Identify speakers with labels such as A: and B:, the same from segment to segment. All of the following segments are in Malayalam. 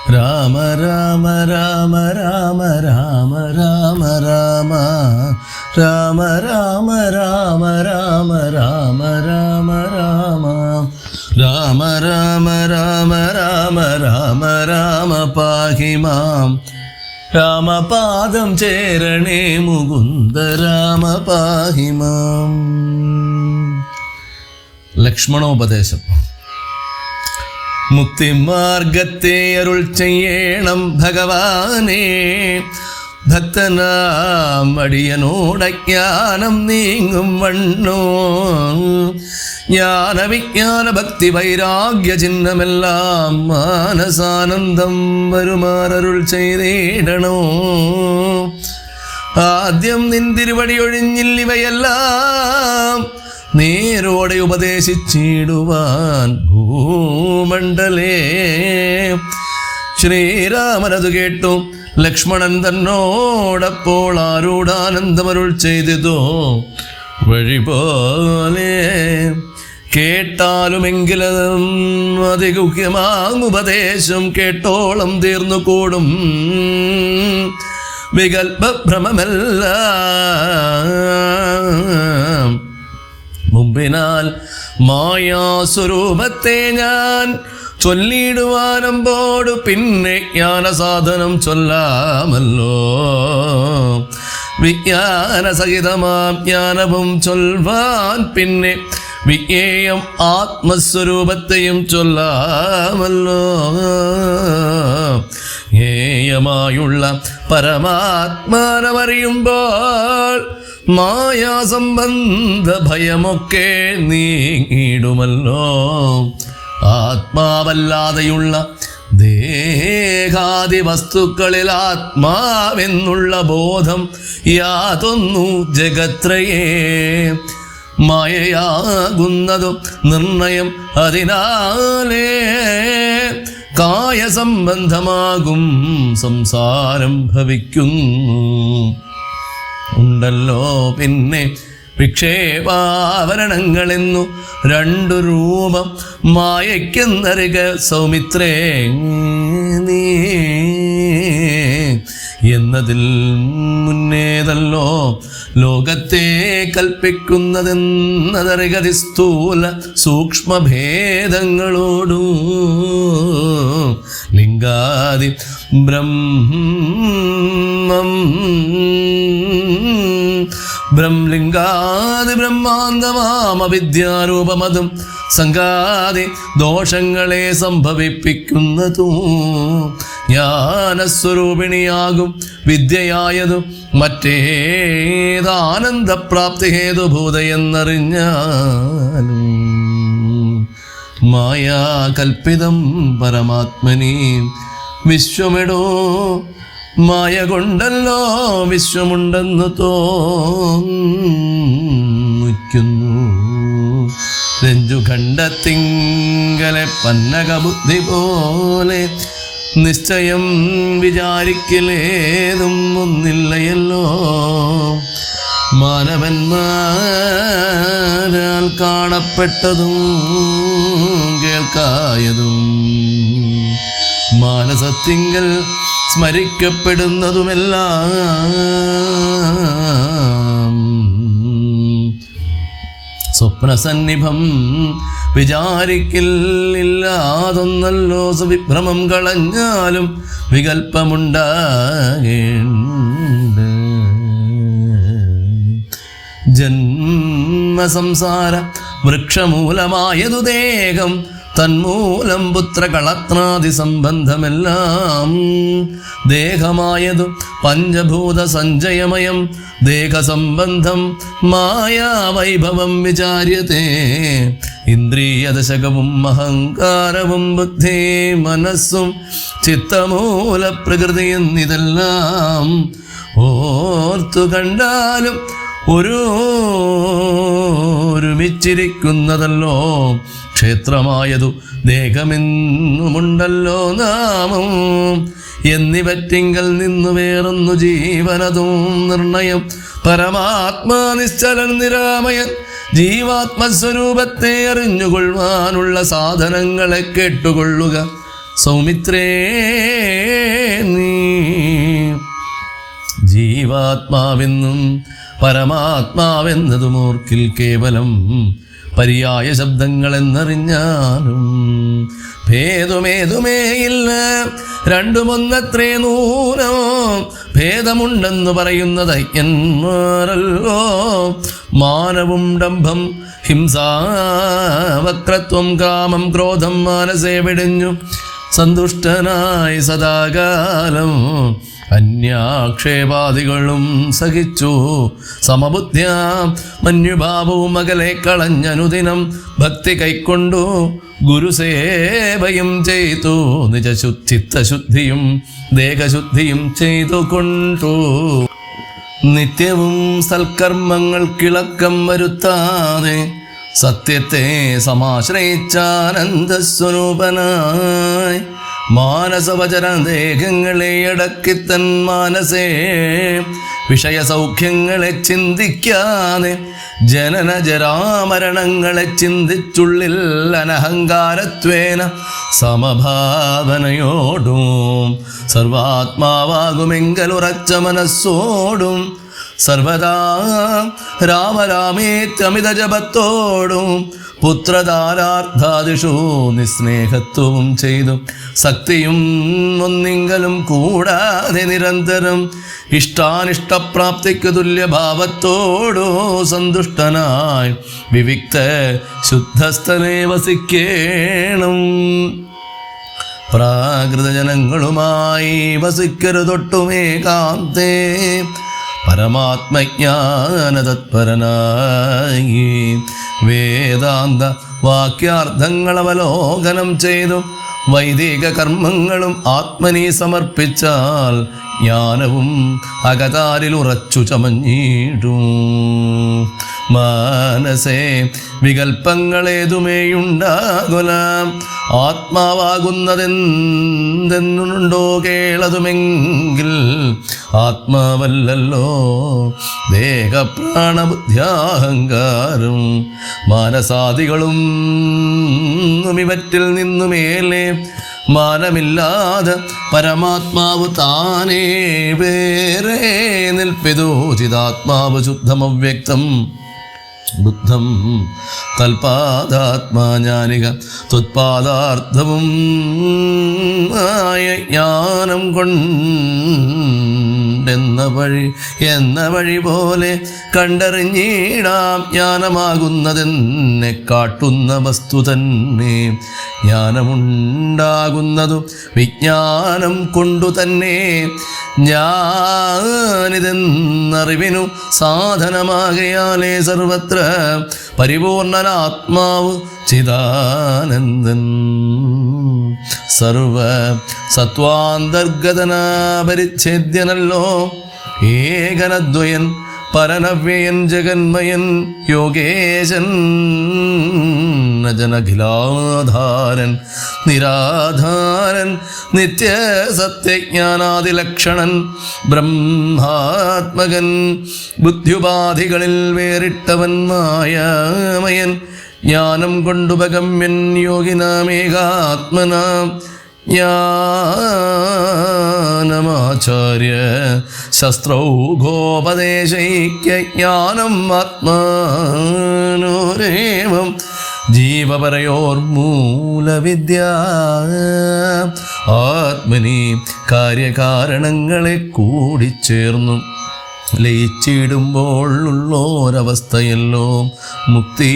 A: രാമ രാമ രാമ രാമ രാമ രാമ രാമ രാമ രാമ രാമ രാമ രാമ രാമ രാമ രാമ രാമ രാമ രാമ രാമ പാഹി മാം രാമപാദം ചേരണേ മുകുന്ദ രാമ പാഹി മാം. ലക്ഷ്മണോപദേശം. മുക്തിമാർഗത്തെ അരുൾ ചെയ്യണം ഭഗവാനേ, ഭക്തനാം അടിയനോടജ്ഞാനം നീങ്ങും വണ്ണോ. ജ്ഞാനവിജ്ഞാന ഭക്തി വൈരാഗ്യ ചിഹ്നമെല്ലാം മാനസാനന്ദം വരുമാറരുൾ ചെയ്തിടണോ. ആദ്യം നിൻ തിരുവടി ഒഴിഞ്ഞില്ലിവയെല്ലാം നേരോടെ ഉപദേശിച്ചിടുവാൻ ഭൂമണ്ഡലേ. ശ്രീരാമനതു കേട്ടു ലക്ഷ്മണൻ തന്നോടപ്പോൾ ആരൂഢാനന്ദമരുൾ ചെയ്തതോ വഴിപോലെ. കേട്ടാലുമെങ്കിലും അതിഗുഹ്യമാങ്ങുപദേശം കേട്ടോളം തീർന്നു കൂടും വികൽഭ്രമമല്ല. മുമ്പിനാൽ മായാസ്വരൂപത്തെ ഞാൻ ചൊല്ലിടുവാനമ്പോടു പിന്നെ ജ്ഞാനസാധനം ചൊല്ലാമല്ലോ. വിജ്ഞാനസഹിതമാം ജ്ഞാനവും ചൊൽവാൻ പിന്നെ വിജ്ഞേയം ആത്മസ്വരൂപത്തെയും ചൊല്ലാമല്ലോ. ജ്ഞേയമായുള്ള പരമാത്മാനമറിയുമ്പോൾ മായാസംബന്ധ ഭയമൊക്കെ നീങ്ങിടുമല്ലോ. ആത്മാവല്ലാതെയുള്ള ദേഹാദി വസ്തുക്കളിൽ ആത്മാവെന്നുള്ള ബോധം യാതൊന്നു ജഗത്രയേ മായയാകുന്നതും നിർണയം. അതിനാലേ കായസംബന്ധമാകും സംസാരം ഭവിക്കുന്നു. ഉണ്ടല്ലോ പിന്നെ വിക്ഷേപാവരണങ്ങളെന്നു രണ്ടു രൂപം മായയ്ക്കെന്നറിക സൗമിത്രേ നീ. എന്നതിൽ മുന്നേതല്ലോ ലോകത്തെ കൽപ്പിക്കുന്നതെന്നതറികതി സ്ഥൂല സൂക്ഷ്മഭേദങ്ങളോടു. ലിംഗാദി ലിംഗാദി ബ്രഹ്മാന്തമാമവിദ്യാരൂപമതും സംഘാതി ദോഷങ്ങളെ സംഭവിപ്പിക്കുന്നതു. ജ്ഞാനസ്വരൂപിണിയാകും വിദ്യയായതു മറ്റേതാനന്ദപ്രാപ്തി ഹേതുഭൂതയെന്നറിഞ്ഞാലും മായാകൽപ്പിതം പരമാത്മനി വിശ്വമിടോ. മായ കൊണ്ടല്ലോ വിശ്വമുണ്ടെന്ന് തോന്നിക്കുന്നു. രഞ്ജുഖണ്ഡത്തിങ്കലെ പന്നകബുദ്ധി പോലെ നിശ്ചയം വിചാരിക്കലേതും ഒന്നില്ലയല്ലോ. മാനവന്മാരാൽ കാണപ്പെട്ടതും കേൾക്കായതും മാനസത്തിങ്കൽ സ്മരിക്കപ്പെടുന്നതുമെല്ലാം സ്വപ്നസന്നിഭം വിചാരിക്കില്ലാതൊന്നല്ലോ. സുവിഭ്രമം കളഞ്ഞാലും വികൽപ്പമുണ്ടാകേണ്ട. ജന്മസംസാര വൃക്ഷമൂലമായതു ദേഹം, തന്മൂലം പുത്രകളത്രാദി സംബന്ധമെല്ലാം. ദേഹമായതു പഞ്ചഭൂത സഞ്ചയമയം, ദേഹസംബന്ധം മായാവൈഭവം വിചാര്യത്തെ. ഇന്ദ്രിയദശകവും അഹങ്കാരവും ബുദ്ധി മനസ്സും ചിത്തമൂല പ്രകൃതി എന്നിതെല്ലാം ഓർത്തു കണ്ടാലും ഒരുമിച്ചിരിക്കുന്നതല്ലോ. ക്ഷേത്രമായതു ദേഹമെന്നുമുണ്ടല്ലോ നാമം. എന്നിവറ്റിങ്കൽ നിന്നു വേറൊന്നു ജീവനതും നിർണയം. പരമാത്മാ നിശ്ചലൻ നിരാമയൻ ജീവാത്മസ്വരൂപത്തെ അറിഞ്ഞുകൊള്ളുവാനുള്ള സാധനങ്ങളെ കേട്ടുകൊള്ളുക. സൗമിത്രേ നീ ജീവാത്മാവെന്നും പരമാത്മാവെന്നതും ഓർക്കിൽ കേവലം പര്യായ ശബ്ദങ്ങളെന്നറിഞ്ഞാലും ഭേദമേതുമേയില്ല രണ്ടുമൊന്നത്രേ നൂനോ ഭേദമുണ്ടെന്ന് പറയുന്നത് അയ്യന്മാരല്ലോ. മാനവും ഡംഭം ഹിംസാവക്രത്വം കാമം ക്രോധം മാനസേ വെടിഞ്ഞു സന്തുഷ്ടനായി സദാകാലം അന്യാക്ഷേപാദികളും സഹിച്ചു സമബുദ്ധ്യാ മന്യുഭാവവും അകലെ കളഞ്ഞനുദിനം ഭക്തി കൈക്കൊണ്ടു ഗുരുസേവയും ചെയ്തു നിജശുദ്ധിയും ദേഹശുദ്ധിയും ചെയ്തു കൊണ്ടു നിത്യവും സൽക്കർമ്മങ്ങൾക്കിളക്കം വരുത്താതെ സത്യത്തെ സമാശ്രയിച്ചാനന്ദസ്വരൂപനായി മാനസവചന ദേഹങ്ങളെ അടക്കിത്തൻ മാനസേ വിഷയസൗഖ്യങ്ങളെ ചിന്തിക്കാതെ ജനന ജരാമരണങ്ങളെ ചിന്തിച്ചുള്ളിൽ അനഹങ്കാരത്വേന സമഭാവനയോടും സർവാത്മാവാകുമെങ്കലുറച്ച മനസ്സോടും സർവദാ രാമരാമേത്യമിത ജപത്തോടും പുത്രധാരാർത്ഥാദിഷു നിസ്നേഹത്വവും ചെയ്തു ശക്തിയും ഒന്നിങ്കലും കൂടാതെ നിരന്തരം ഇഷ്ടാനിഷ്ടപ്രാപ്തിക്ക് തുല്യഭാവത്തോടോ സന്തുഷ്ടനായി വിവിക്ത ശുദ്ധസ്ഥനെ വസിക്കേണം. പ്രാകൃതജനങ്ങളുമായി വസിക്കരുതൊട്ടുമേകാന്തേ പരമാത്മജ്ഞാനതത്പരനായി വേദാന്ത വാക്യാർത്ഥങ്ങൾ അവലോകനം ചെയ്തു വൈദിക കർമ്മങ്ങളും ആത്മനി സമർപ്പിച്ചാൽ ജ്ഞാനവും അകതാരിൽ ഉറച്ചു ചമഞ്ഞിടും. മനസ്സേ വികൽപ്പങ്ങളേതുമേയുണ്ടാകുല ആത്മാവാകുന്നതെന്തെന്നുണ്ടോ കേളതുമെങ്കിൽ ആത്മാവല്ലല്ലോ ദേഹപ്രാണബുദ്ധ്യാഹങ്കാരം മാനസാദികളും ഇവറ്റിൽ നിന്നുമേലെ മാനമില്ലാതെ പരമാത്മാവ് താനേ വേറെ നിൽപ്പിതോ ചിതാത്മാവ് ശുദ്ധമവ്യക്തം ബുദ്ധം തൽപാദാത്മാജ്ഞാനിക ത്വത്പാദാർത്ഥവും ആയ ജ്ഞാനം എന്ന വഴി പോലെ കണ്ടറിഞ്ഞിടാം. ജ്ഞാനമാകുന്നതെന്നെ കാട്ടുന്ന വസ്തു തന്നെ ജ്ഞാനമുണ്ടാകുന്നതു വിജ്ഞാനം കൊണ്ടു തന്നെ. ഞാനിതെന്നറിവിനു സാധനമാകയാലേ സർവത്ര പരിപൂർണനാത്മാവ് ചിദാനന്ദൻ സർവ സത്വാന്തർഗതനാപരിച്ഛേദ്യനല്ലോ ഏകനദ്വയൻ പരനവ്യയൻ ജഗന്മയൻ യോഗേശൻ ജനഖിലാധാരൻ നിരാധാരൻ നിത്യസത്യജ്ഞാനാദിലക്ഷണൻ ബ്രഹ്മാത്മകൻ ബുദ്ധ്യുപാധികളിൽ വേറിട്ടവൻ മായാമയൻ ജ്ഞാനം കൊണ്ടുപഗമ്യൻ യോഗിനാമേകാത്മനാം ജ്ഞാനമാചാര്യ ശസ്ത്രൗഘോപദേശൈക്യജ്ഞാനം ആത്മാനോരേവം ജീവപരയോർമൂലവിദ്യ ആത്മനി കാര്യകാരണങ്ങളെ കൂടിച്ചേർന്നു ലയിച്ചിടുമ്പോൾ ഉള്ളോരവസ്ഥയല്ലോ മുക്തി.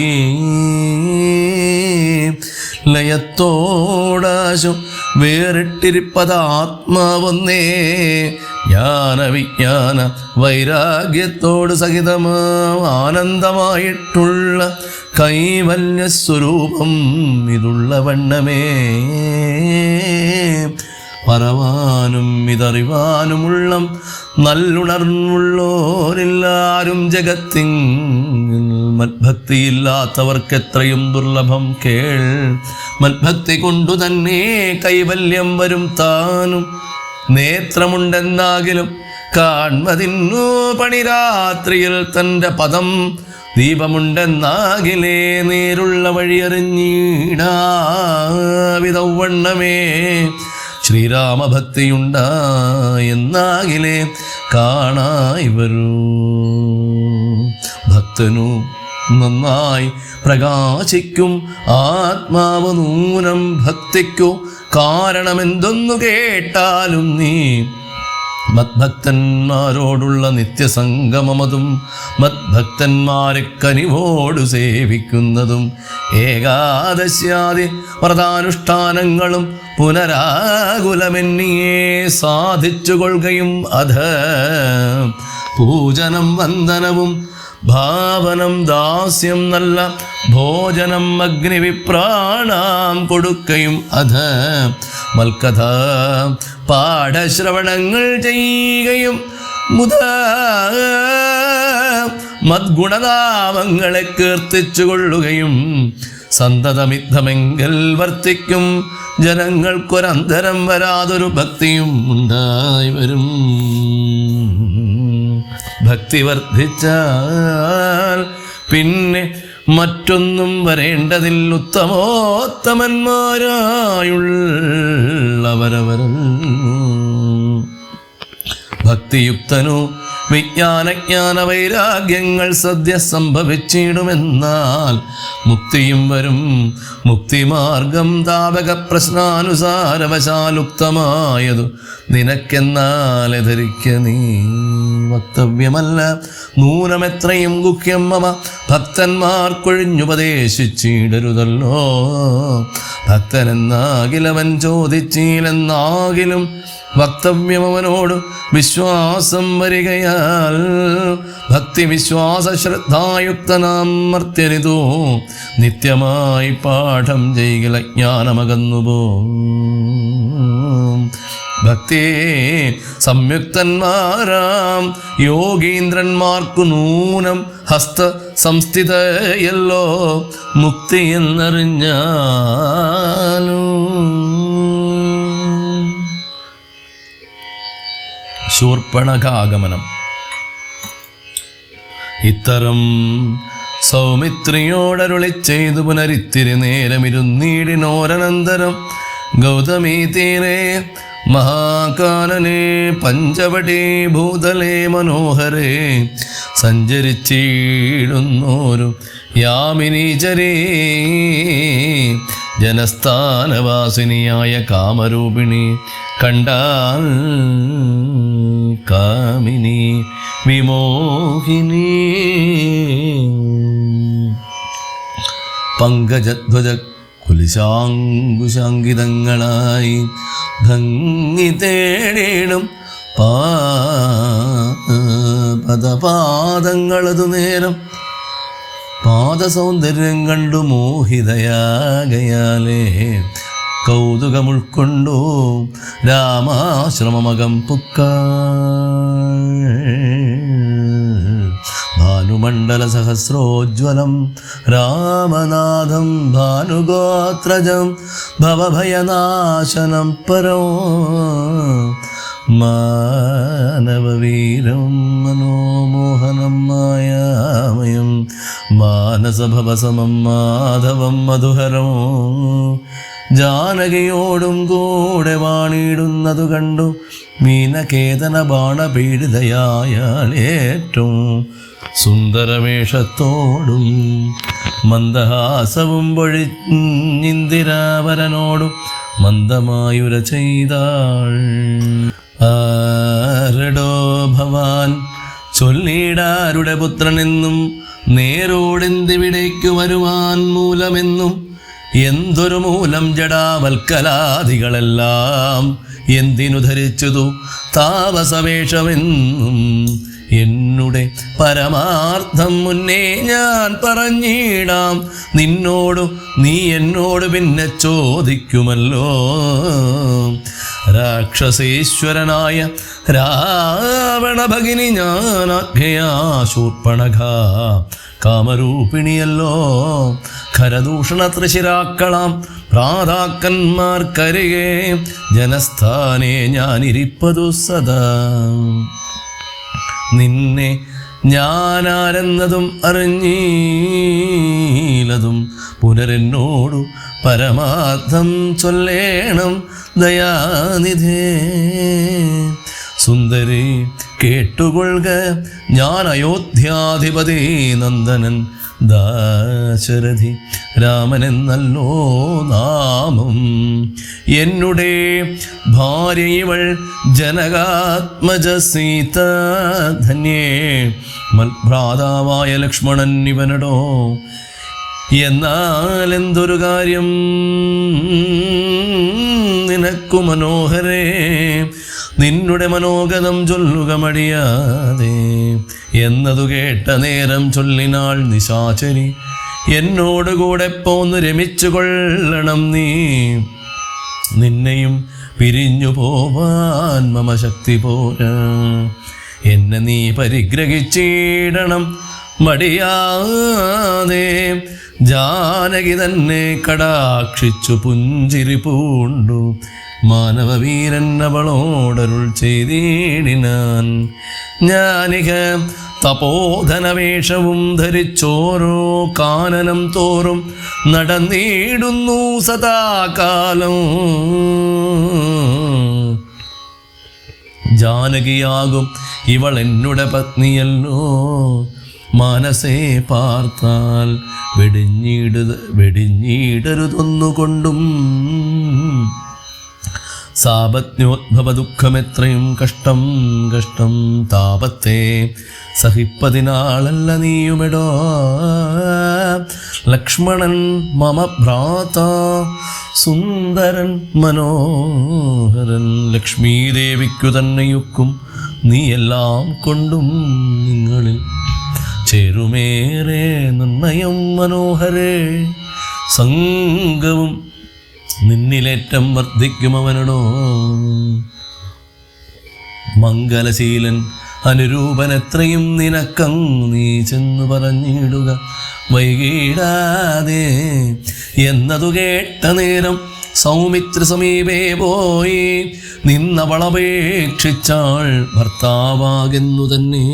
A: ലയത്തോടാശു വേറിട്ടിരിപ്പതാത്മാവൊന്നേ ജ്ഞാനവിജ്ഞാന വൈരാഗ്യത്തോട് സഹിതമാം ആനന്ദമായിട്ടുള്ള കൈവല്യസ്വരൂപം ഇതുള്ള വണ്ണമേ പറവാനും ഇതറിവാനുമുള്ള നല്ലുണർവുള്ളോരെല്ലാരും ജഗത്തിങ്കിൽ മത്ഭക്തിയില്ലാത്തവർക്കെത്രയും ദുർലഭം കേൾ. മത്ഭക്തി കൊണ്ടു തന്നെ കൈവല്യം വരും താനും. നേത്രമുണ്ടെന്നാകിലും കാൺമതിന്നു പണിരാത്രിയിൽ തൻ്റെ പദം ദീപമുണ്ടെന്നാകിലേ നേരുള്ള വഴിയറിഞ്ഞിടാവിധവണ്ണമേ ശ്രീരാമഭക്തിയുണ്ടായെന്നാകിലേ കാണായി വരൂ. ഭക്തനു നന്നായി പ്രകാശിക്കും ആത്മാവ് നൂനം ഭക്തിക്കു കാരണമെന്തൊന്നു കേട്ടാലും നീ മദ്ഭക്തന്മാരോടുള്ള നിത്യസംഗമമതും മദ്ഭക്തന്മാരെ കനിവോടു സേവിക്കുന്നതും ഏകാദശ്യാദി വ്രതാനുഷ്ഠാനങ്ങളും പുനരാകുലമെന്നിയെ സാധിച്ചുകൊള്ളുകയും അധ പൂജനം വന്ദനവും ഭാവനം ദാസ്യം നല്ല ഭോജനം അഗ്നിവിപ്രാണാം കൊടുക്കയും അധ മൽക്കഥ പാഠശ്രവണങ്ങൾ ചെയ്യുകയും മുത മദ്ഗുണനാമങ്ങളെ കീർത്തിച്ചുകൊള്ളുകയും സന്തതമിദ്ധമെങ്കിൽ വർത്തിക്കും ജനങ്ങൾക്കൊരന്തരം വരാതൊരു ഭക്തിയും ഉണ്ടായി വരും. ഭക്തി വർദ്ധിച്ചാൽ പിന്നെ മറ്റൊന്നും വരേണ്ടതിൽ ഉത്തമോത്തമന്മാരായുള്ളവരവരും. ഭക്തിയുക്തനു വിജ്ഞാനജ്ഞാന വൈരാഗ്യങ്ങൾ സദ്യ സംഭവിച്ചിടുമെന്നാൽ മുക്തിയും വരും. മുക്തിമാർഗം താപക പ്രശ്നാനുസാരവശാലുക്തമായതു നിനക്കെന്നാലെ ധരിക്ക നീ. വക്തവ്യമല്ല നൂനമെത്രയും ഗുഹ്യം മമ ഭക്തന്മാർക്കൊഴിഞ്ഞുപദേശിച്ചിടരുതല്ലോ. ഭക്തനെന്നാകിലവൻ ചോദിച്ചില്ലെന്നാകിലും വക്തവ്യമവനോട് വിശ്വാസം വരികയാൽ ഭക്തി വിശ്വാസ ശ്രദ്ധായുക്തനാം മർത്യനിതോ നിത്യമായി പാഠം ചെയ്യല ജ്ഞാനമകന്നുപോ. ഭക്തിയെ സംയുക്തന്മാരാം യോഗീന്ദ്രന്മാർക്കു നൂനം ഹസ്ത സംസ്ഥിതയല്ലോ മുക്തി എന്നറിഞ്ഞാലോ. ശൂർപ്പണഖാഗമനം. ഇത്തരം സൗമിത്രിയോടരുളി ചെയ്തു പുനരിത്തിരി നേരമിരുന്നീടിനോരനന്തരം ഗൗതമീ തീരെ മഹാകാനനെ പഞ്ചവടീ ഭൂതലേ മനോഹരേ സഞ്ചരിച്ചിടുന്നോരു യാമിനീചരേ ജനസ്ഥാനവാസിനിയായ കാമരൂപിണി കണ്ടാൽ കാമിനി വിമോഹിനി. പങ്കജധ്വജ കുലിശാങ്കുശാങ്കിതങ്ങളായി ഭംഗി തേടിടും പദപാദങ്ങളതു നേരം പാദസൗന്ദര്യം കണ്ടു മോഹിതയാകയാലേ കൗതുകമുൾക്കൊണ്ടു രാമാശ്രമമകം പുക്ക. ഭാനുമണ്ഡല സഹസ്രോജ്വലം രാമനാഥം ഭാനുഗോത്രജം ഭവഭയനാശനം പരോ മാനവവീരം മനോമോഹനം മായാമയം മാനസഭവസമം മാധവം മധുഹരം. ജാനകിയോടും കൂടെ വാണിടുന്നതു കണ്ടു മീനകേതന ബാണപീഡിതയായാളേറ്റവും സുന്ദരവേഷത്തോടും മന്ദഹാസവും പൊഴിഞ്ഞിന്ദിരാവരനോടും മന്ദമായുര ചെയ്താൾ. ആരടോ ഭവാൻ ചൊല്ലിടാരുടെ പുത്രനെന്നും നേരോടെന്തിവിടേക്കു വരുവാൻ മൂലമെന്നും എന്തൊരു മൂലം ജഡാവൽക്കലാദികളെല്ലാം എന്തിനു ധരിച്ചതു താപസവേഷമെന്നും എന്നുടെ പരമാർത്ഥം മുന്നേ ഞാൻ പറഞ്ഞിടാം നിന്നോടു. നീ എന്നോട് പിന്നെ ചോദിക്കുമല്ലോ. രാക്ഷസേശ്വരനായ രാവണ ഭഗിനി ഞാനാഖ്യയാ ശൂർപ്പണഖ കാമരൂപിണിയല്ലോ. ഖരദൂഷണ ത്രിശിരാക്കളാം പ്രാതാക്കന്മാർക്കരികെ ജനസ്ഥാനെ ഞാനിരിപ്പതു സദാ. നിന്നെ ഞാനാരെന്നതും അറിഞ്ഞീലതും പുനരെന്നോടു പരമാർത്ഥം ചൊല്ലേണം ദയാനിധേ. സുന്ദരി കേട്ടുകൊള്ളുക, ഞാൻ അയോധ്യാധിപതി നന്ദനൻ ദാശരഥി രാമനെന്നല്ലോ നാമം. എന്നുടെ ഭാര്യ ഇവൾ ജനകാത്മജ സീത ധന്യേ. മൽഭ്രാതാവായ ലക്ഷ്മണൻ ഇവനടോ. എന്നാൽ എന്തൊരു കാര്യം നിനക്കു മനോഹരേ, നിന്നുടെ മനോഗതം ചൊല്ലുക മടിയാതെ. എന്നതു കേട്ട നേരം ചൊല്ലിനാൾ നിശാചരി, എന്നോടുകൂടെ പോന്നു രമിച്ചു കൊള്ളണം നീ. നിന്നെയും പിരിഞ്ഞു പോവാൻ മമ ശക്തി പോരാ. എന്നെ നീ പരിഗ്രഹിച്ചിടണം മടിയാതെ. ജാനകി തന്നെ കടാക്ഷിച്ചു പുഞ്ചിരി പൂണ്ടു മാനവവീരൻ അവളോടരുൾ ചെയ്തിടിനാൻ. ഞാനിക തപോധനവേഷവും ധരിച്ചോരോ കാനനം തോറും നടന്നിടുന്നു സദാകാലം. ജാനകിയാകും ഇവൾ എന്നുടെ പത്നിയല്ലോ. മനസ്സേ പാർത്താൽ വെടിഞ്ഞിടരുതൊന്നുകൊണ്ടും. സാപജ്ഞോദ്ഭവ ദുഃഖമെത്രയും കഷ്ടം കഷ്ടം. താപത്തെ സഹിപ്പതിനാളല്ല നീയുമെടോ. ലക്ഷ്മണൻ മമ ഭ്രാത സുന്ദരൻ മനോഹരൻ. ലക്ഷ്മീദേവിക്കു തന്നെയൊക്കും നീ എല്ലാം കൊണ്ടും നിങ്ങളിൽ ചേരുമേറെ നിർണയം മനോഹരേ. സംഘവും നിന്നിലേറ്റം വർദ്ധിക്കും അവനടോ. മംഗലശീലൻ അനുരൂപൻ എത്രയും നിനക്കങ്ങ് നീ ചെന്നു പറഞ്ഞിടുക വൈകിടാതെ. എന്നതു കേട്ട നേരം സൗമിത്ര സമീപേ പോയി നിന്നവളപേക്ഷിച്ചാൾ ഭർത്താവാകെന്നു തന്നെ.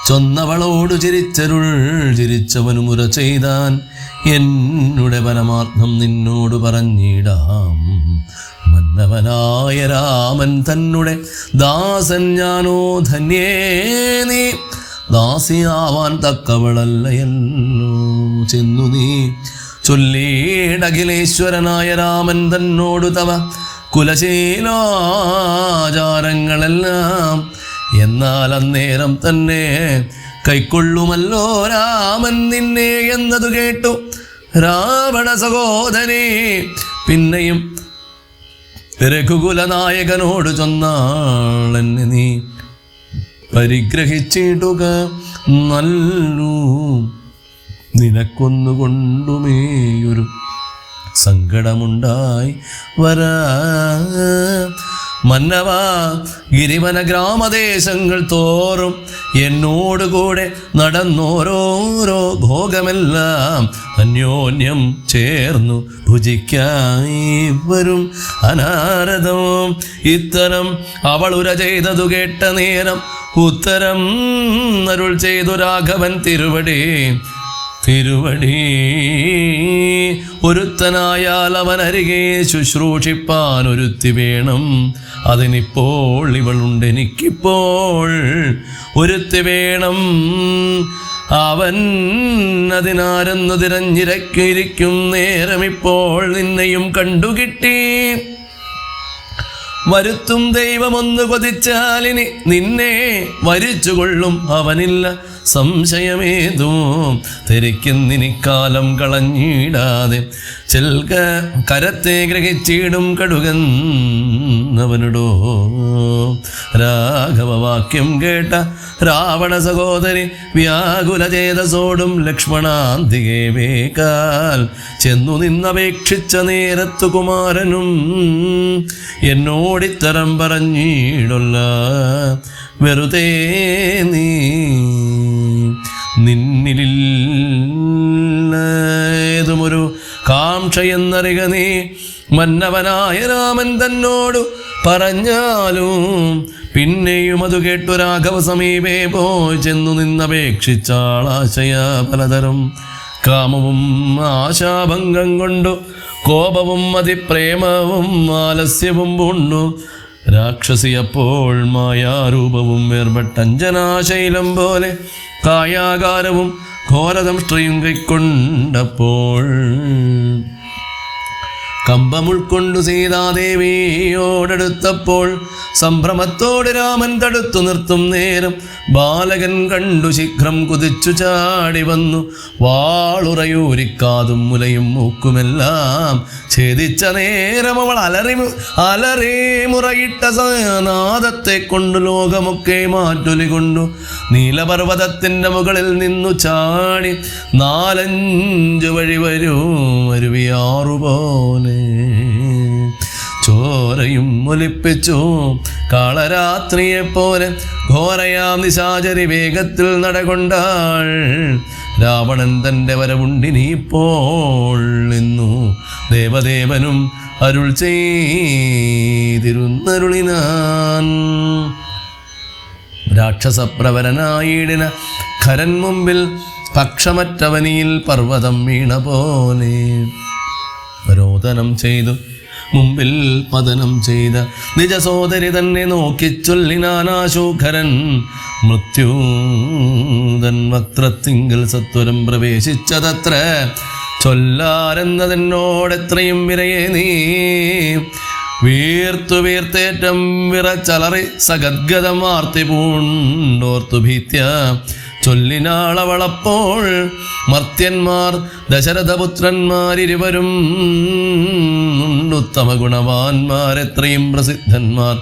A: ചൊന്നവളോടു ചിരിച്ചവനു മുര ചെയ്താൻ. എന്നുടെ പരമാർത്ഥം നിന്നോട് പറഞ്ഞിടാം. മന്നവനായ രാമൻ തന്നെ ദാസൻ ഞാനോ. ധന്യേ നീ ദാസിയാവാൻ തക്കവളല്ലയല്ലോ. ചെന്നു നീ ചൊല്ലിടഖിലേശ്വരനായ രാമൻ തന്നോടു തവ കുലശീലാചാരങ്ങളെല്ലാം. എന്നാൽ അന്നേരം തന്നെ കൈക്കൊള്ളുമല്ലോ രാമൻ നിന്നെ എന്നതു കേട്ടു രാവണ സഹോദരി. പിന്നെയും രഘുകുലനായകനോട് ചൊന്നാളെന്നെ നീ പരിഗ്രഹിച്ചിടുക നല്ലു. നിനക്കൊന്നുകൊണ്ടുമേയൊരു സങ്കടമുണ്ടായി വരാ. മന്നവ ഗിരിവന ഗ്രാമദേശങ്ങൾ തോറും എന്നോടുകൂടെ നടന്നോരോരോ ഭോഗമെല്ലാം അന്യോന്യം ചേർന്നു ഭുജിക്കായി വരും അനാരദം. ഇത്തരം അവളുര ചെയ്തതു കേട്ട നേരം ഉത്തരം അരുൾ ചെയ്തു രാഘവൻ തിരുവടി. ഒരുത്തനായാൽ അവനരികെ ശുശ്രൂഷിപ്പാൻ ഒരുത്തി വേണം. അതിനിപ്പോൾ ഇവളുണ്ട് എനിക്കിപ്പോൾ ഒരുത്തി വേണം. അവൻ അതിനാരെന്നു തിരഞ്ഞിരക്കിരിക്കും നേരമിപ്പോൾ നിന്നെയും കണ്ടുകിട്ടി. വരുത്തും ദൈവമൊന്നു കൊതിച്ചാലിനി നിന്നെ വരിച്ചുകൊള്ളും അവനില്ല സംശയമേതും. ധരിക്കുന്നിനിക്കാലം കളഞ്ഞിടാതെ ചെൽക കരത്തെ ഗ്രഹിച്ചിടും കടുകന്നവനുടോ. രാഘവവാക്യം കേട്ട രാവണ സഹോദരി വ്യാകുലചേതസോടും ലക്ഷ്മണാന്തികേ വേകാൽ ചെന്നു നിന്നപേക്ഷിച്ച നേരത്തു കുമാരനും എന്നോടിത്തരം പറഞ്ഞിടൊല്ല. വെറുതെ നീ നിന്നിലേതുമൊരു കാംക്ഷയെന്നറിക നീ. മന്നവനായ രാമൻ തന്നോടു പറഞ്ഞാലും പിന്നെയും അതു കേട്ടു രാഘവ സമീപേ പോയി ചെന്നു നിന്നപേക്ഷിച്ചാളാശയ പലതരം. കാമവും ആശാഭംഗം കൊണ്ടു കോപവും അതിപ്രേമവും ആലസ്യവും പൂണ്ടു രാക്ഷസിയപ്പോൾ മായാരൂപവും വേർപെട്ടഞ്ജനാശൈലം പോലെ കായാകാരവും ഘോരദംഷ്ട്രയും കൈക്കൊണ്ടപ്പോൾ കമ്പമുൾക്കൊണ്ടു സീതാദേവിയോടടുത്തപ്പോൾ സംഭ്രമത്തോട് രാമൻ തടുത്തു നിർത്തും നേരം ബാലകൻ കണ്ടു ശീഘ്രം കുതിച്ചു ചാടി വന്നു വാളുറയൂരിക്കാതും മുലയും മൂക്കുമെല്ലാം ഛേദിച്ച നേരം അവൾ അലറി മുറയിട്ട നാദത്തെ കൊണ്ടു ലോകമൊക്കെ മാറ്റൊലി കൊണ്ടു നീലപർവ്വതത്തിൻ്റെ മുകളിൽ നിന്നു ചാടി 4-5 വഴി വരുവിയാറുപോലെ ചോരയും ഒലിപ്പിച്ചു കാളരാത്രിയെപ്പോലെ ഘോരയാം നിശാചരി വേഗത്തിൽ നടകൊണ്ടാൾ. രാവണൻ തൻ്റെ വരവുണ്ടിനിപ്പോൾ നിന്നു ദേവദേവനും അരുൾ ചെയ്തിരുന്നരുളിനാൻ. രാക്ഷസപ്രവരനായിടിന ഖരൻ മുമ്പിൽ പക്ഷമറ്റവനിയിൽ പർവ്വതം വീണ പോലെ രോദനം ചെയ്തു മുമ്പിൽ പതനം ചെയ്ത നിജ സോദരി തന്നെ നോക്കിച്ചൊല്ലിനാനാശൂഖരൻ. മൃത്യൂതൻ വക്രത്തിങ്കൽ സത്വരം പ്രവേശിച്ചതത്ര ചൊല്ലാരെന്നതെന്നോടെത്രയും വിരയെ നീ വീർത്തേറ്റം വിറച്ചലറി സഗദ്ഗതം ആർത്തി പൂണ്ടോർത്തു ഭീത്യ ചൊല്ലിനാളവളപ്പോൾ മർത്യന്മാർ ദശരഥപുത്രന്മാരിരുവരും ഉത്തമ ഗുണവാന്മാരെത്രയും പ്രസിദ്ധന്മാർ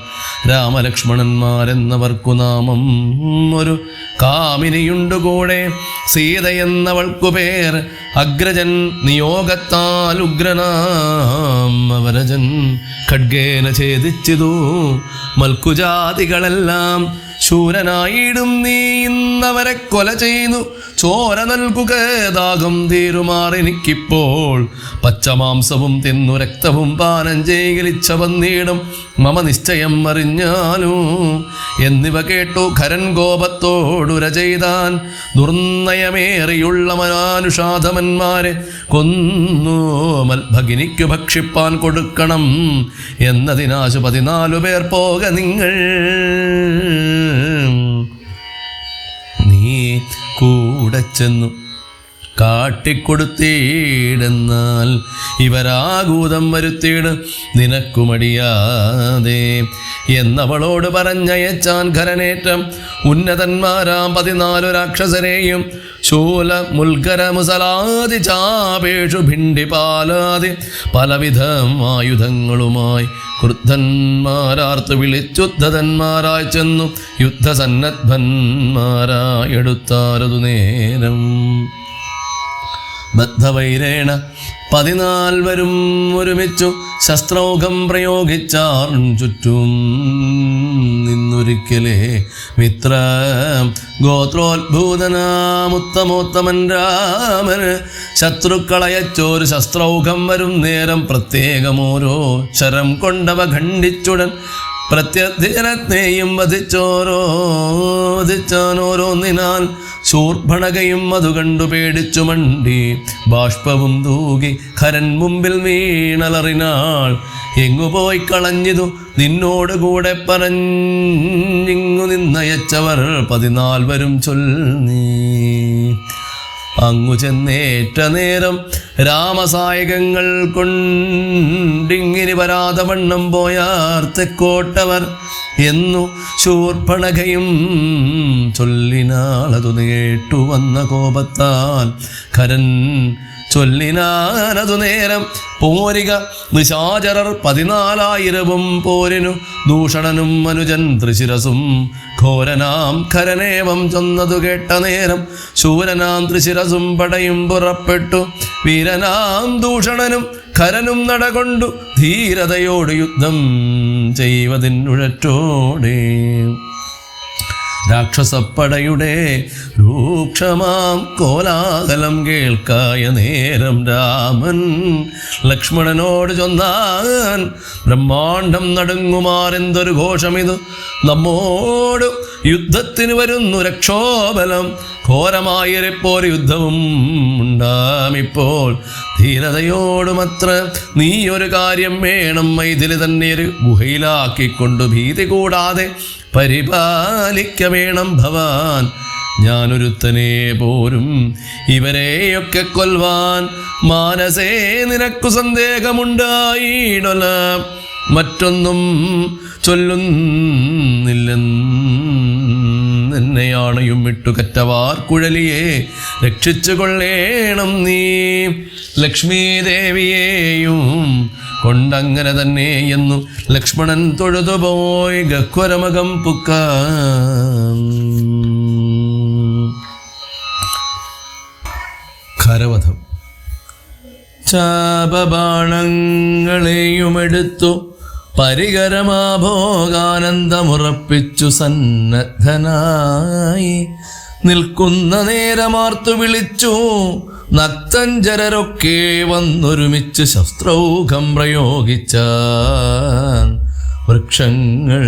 A: രാമലക്ഷ്മണന്മാരെന്നവർക്കു നാമം. ഒരു കാമിനിയുണ്ടുകൂടെ സീതയെന്നവൾക്കു പേർ. അഗ്രജൻ നിയോഗത്താൽ ഉഗ്രനാം അവരജൻ ഖഡ്ഗേന ഛേദിച്ചിതു മൽക്കുജാതികളെല്ലാം. ശൂരനായിടും നീ ഇന്നവരെ കൊല ചെയ്തു ചോര നൽകുക ദാഹം തീരുമാറെനിക്കിപ്പോൾ. പച്ചമാംസവും തിന്നു രക്തവും പാനം ചെയ്യിച്ച വന്നിടും മമ നിശ്ചയം അറിഞ്ഞാലോ എന്നിവ കേട്ടു ഖരൻ കോപത്തോടുര ചെയ്താൻ. ദുർനയമേറിയുള്ള മനാനുഷാധമന്മാരെ കൊന്നു മൽഭഗിനിക്കു ഭക്ഷിപ്പാൻ കൊടുക്കണം എന്നതിനാശു 14 പേർ പോക നിങ്ങൾ. നീ കൂടെ ചെന്നു കാട്ടിക്കൊടുത്തിടുന്നാൽ ഇവരാകൂതം വരുത്തിയിട് നിനക്കുമടിയാതെ എന്നവളോട് പറഞ്ഞയച്ചാൻ ഖരനേറ്റം. ഉന്നതന്മാരാം 14 രാക്ഷസരെയും ശൂല മുൽക്കര മുസലാദി ചാപേഷു ഭിണ്ടിപാലാദി പലവിധം ആയുധങ്ങളുമായി ക്രുദ്ധന്മാരാർത്തു വിളിച്ചുദ്ധതന്മാരായി ചെന്നു യുദ്ധസന്നദ്ധന്മാരായെടുത്താരതു നേരം. ബദ്ധവൈരേണ 14 ഒരുമിച്ചു ശസ്ത്രൗഘം പ്രയോഗിച്ചാർ ചുറ്റും നിന്നൊരിക്കലേ മിത്ര ഗോത്രോത്ഭൂതനാമുത്തമോത്തമൻ രാമന് ശത്രുക്കളയച്ചോരു ശസ്ത്രൗഘം വരും നേരം പ്രത്യേകമോരോ ശരം കൊണ്ടവ ഖണ്ഡിച്ചുടൻ പ്രത്യധിജനത്തെയും വധിച്ചോരോന്നിനാൽ ശൂർഭണകയും അതു കണ്ടു പേടിച്ചു മണ്ടി ബാഷ്പവും തൂകി ഖരൻ മുമ്പിൽ വീണലറിനാൾ. എങ്ങുപോയി കളഞ്ഞിതു നിന്നോടുകൂടെ പറഞ്ഞിങ്ങു നിന്നയച്ചവർ 14 ചൊല്ലി. അങ്ങു ചെന്നേറ്റ നേരം രാമസായകങ്ങൾ കൊണ്ടിങ്ങിനി വരാതവണ്ണം പോയാർ തെക്കോട്ടവർ എന്നു ശൂർഭണകയും ചൊല്ലിനാളതു കേട്ടു വന്ന കോപത്താൽ ഖരൻ ചൊല്ലിനാനതു നേരം പോരിക നിശാചരർ 14,000 പോരിനു ദൂഷണനും അനുജൻ ത്രിശിരസും. ഘോരനാം ഖരനേവം ചൊന്നതു കേട്ട നേരം ശൂരനാം ത്രിശിരസും പടയും പുറപ്പെട്ടു. വീരനാം ദൂഷണനും ഖരനും നടകൊണ്ടു ധീരതയോട് യുദ്ധം ചെയ്വതിനുഴറ്റോടെ. രാക്ഷസപ്പടയുടെ രൂക്ഷമാം കോലാഹലം കേൾക്കായ നേരം രാമൻ ലക്ഷ്മണനോട് ചൊന്നാൻ, ബ്രഹ്മാണ്ഡം നടുങ്ങുമാരെന്തൊരു ഘോഷമിതു, നമ്മോട് യുദ്ധത്തിന് വരുന്നു രക്ഷോബലം, ഘോരമായൊരെപ്പോൾ യുദ്ധവും ഉണ്ടാമിപ്പോൾ, ധീരതയോടുമത്ര നീയൊരു കാര്യം വേണം, മൈഥിലി തന്നെ ഒരു ഗുഹയിലാക്കിക്കൊണ്ടു ഭീതി കൂടാതെ പരിപാലിക്ക വേണം ഭവാൻ. ഞാനൊരുത്തനെ പോരും ഇവരെയൊക്കെ കൊൽവാൻ, മാനസേ നിനക്കു സന്ദേഹമുണ്ടായിടല, മറ്റൊന്നും ചൊല്ലുന്നില്ലെന്നെയാണയും വിട്ടുകറ്റവാർ കുഴലിയെ രക്ഷിച്ചു കൊള്ളേണം നീ. ലക്ഷ്മീ ദേവിയെയും കൊണ്ടങ്ങനെ തന്നെ എന്നു ലക്ഷ്മണൻ തൊഴുതുപോയി ഗഹ്വരമകം പുക്ക. ഖരവധം. ചാപബാണങ്ങളെയുമെടുത്തു പരികരമാഭോഗാനന്ദമുറപ്പിച്ചു സന്നദ്ധനായി നിൽക്കുന്ന നേരമാർത്തു വിളിച്ചു നക്തഞ്ചരരൊക്കെ വന്നൊരുമിച്ച് ശസ്ത്രൗഘം പ്രയോഗിച്ചാൻ. വൃക്ഷങ്ങൾ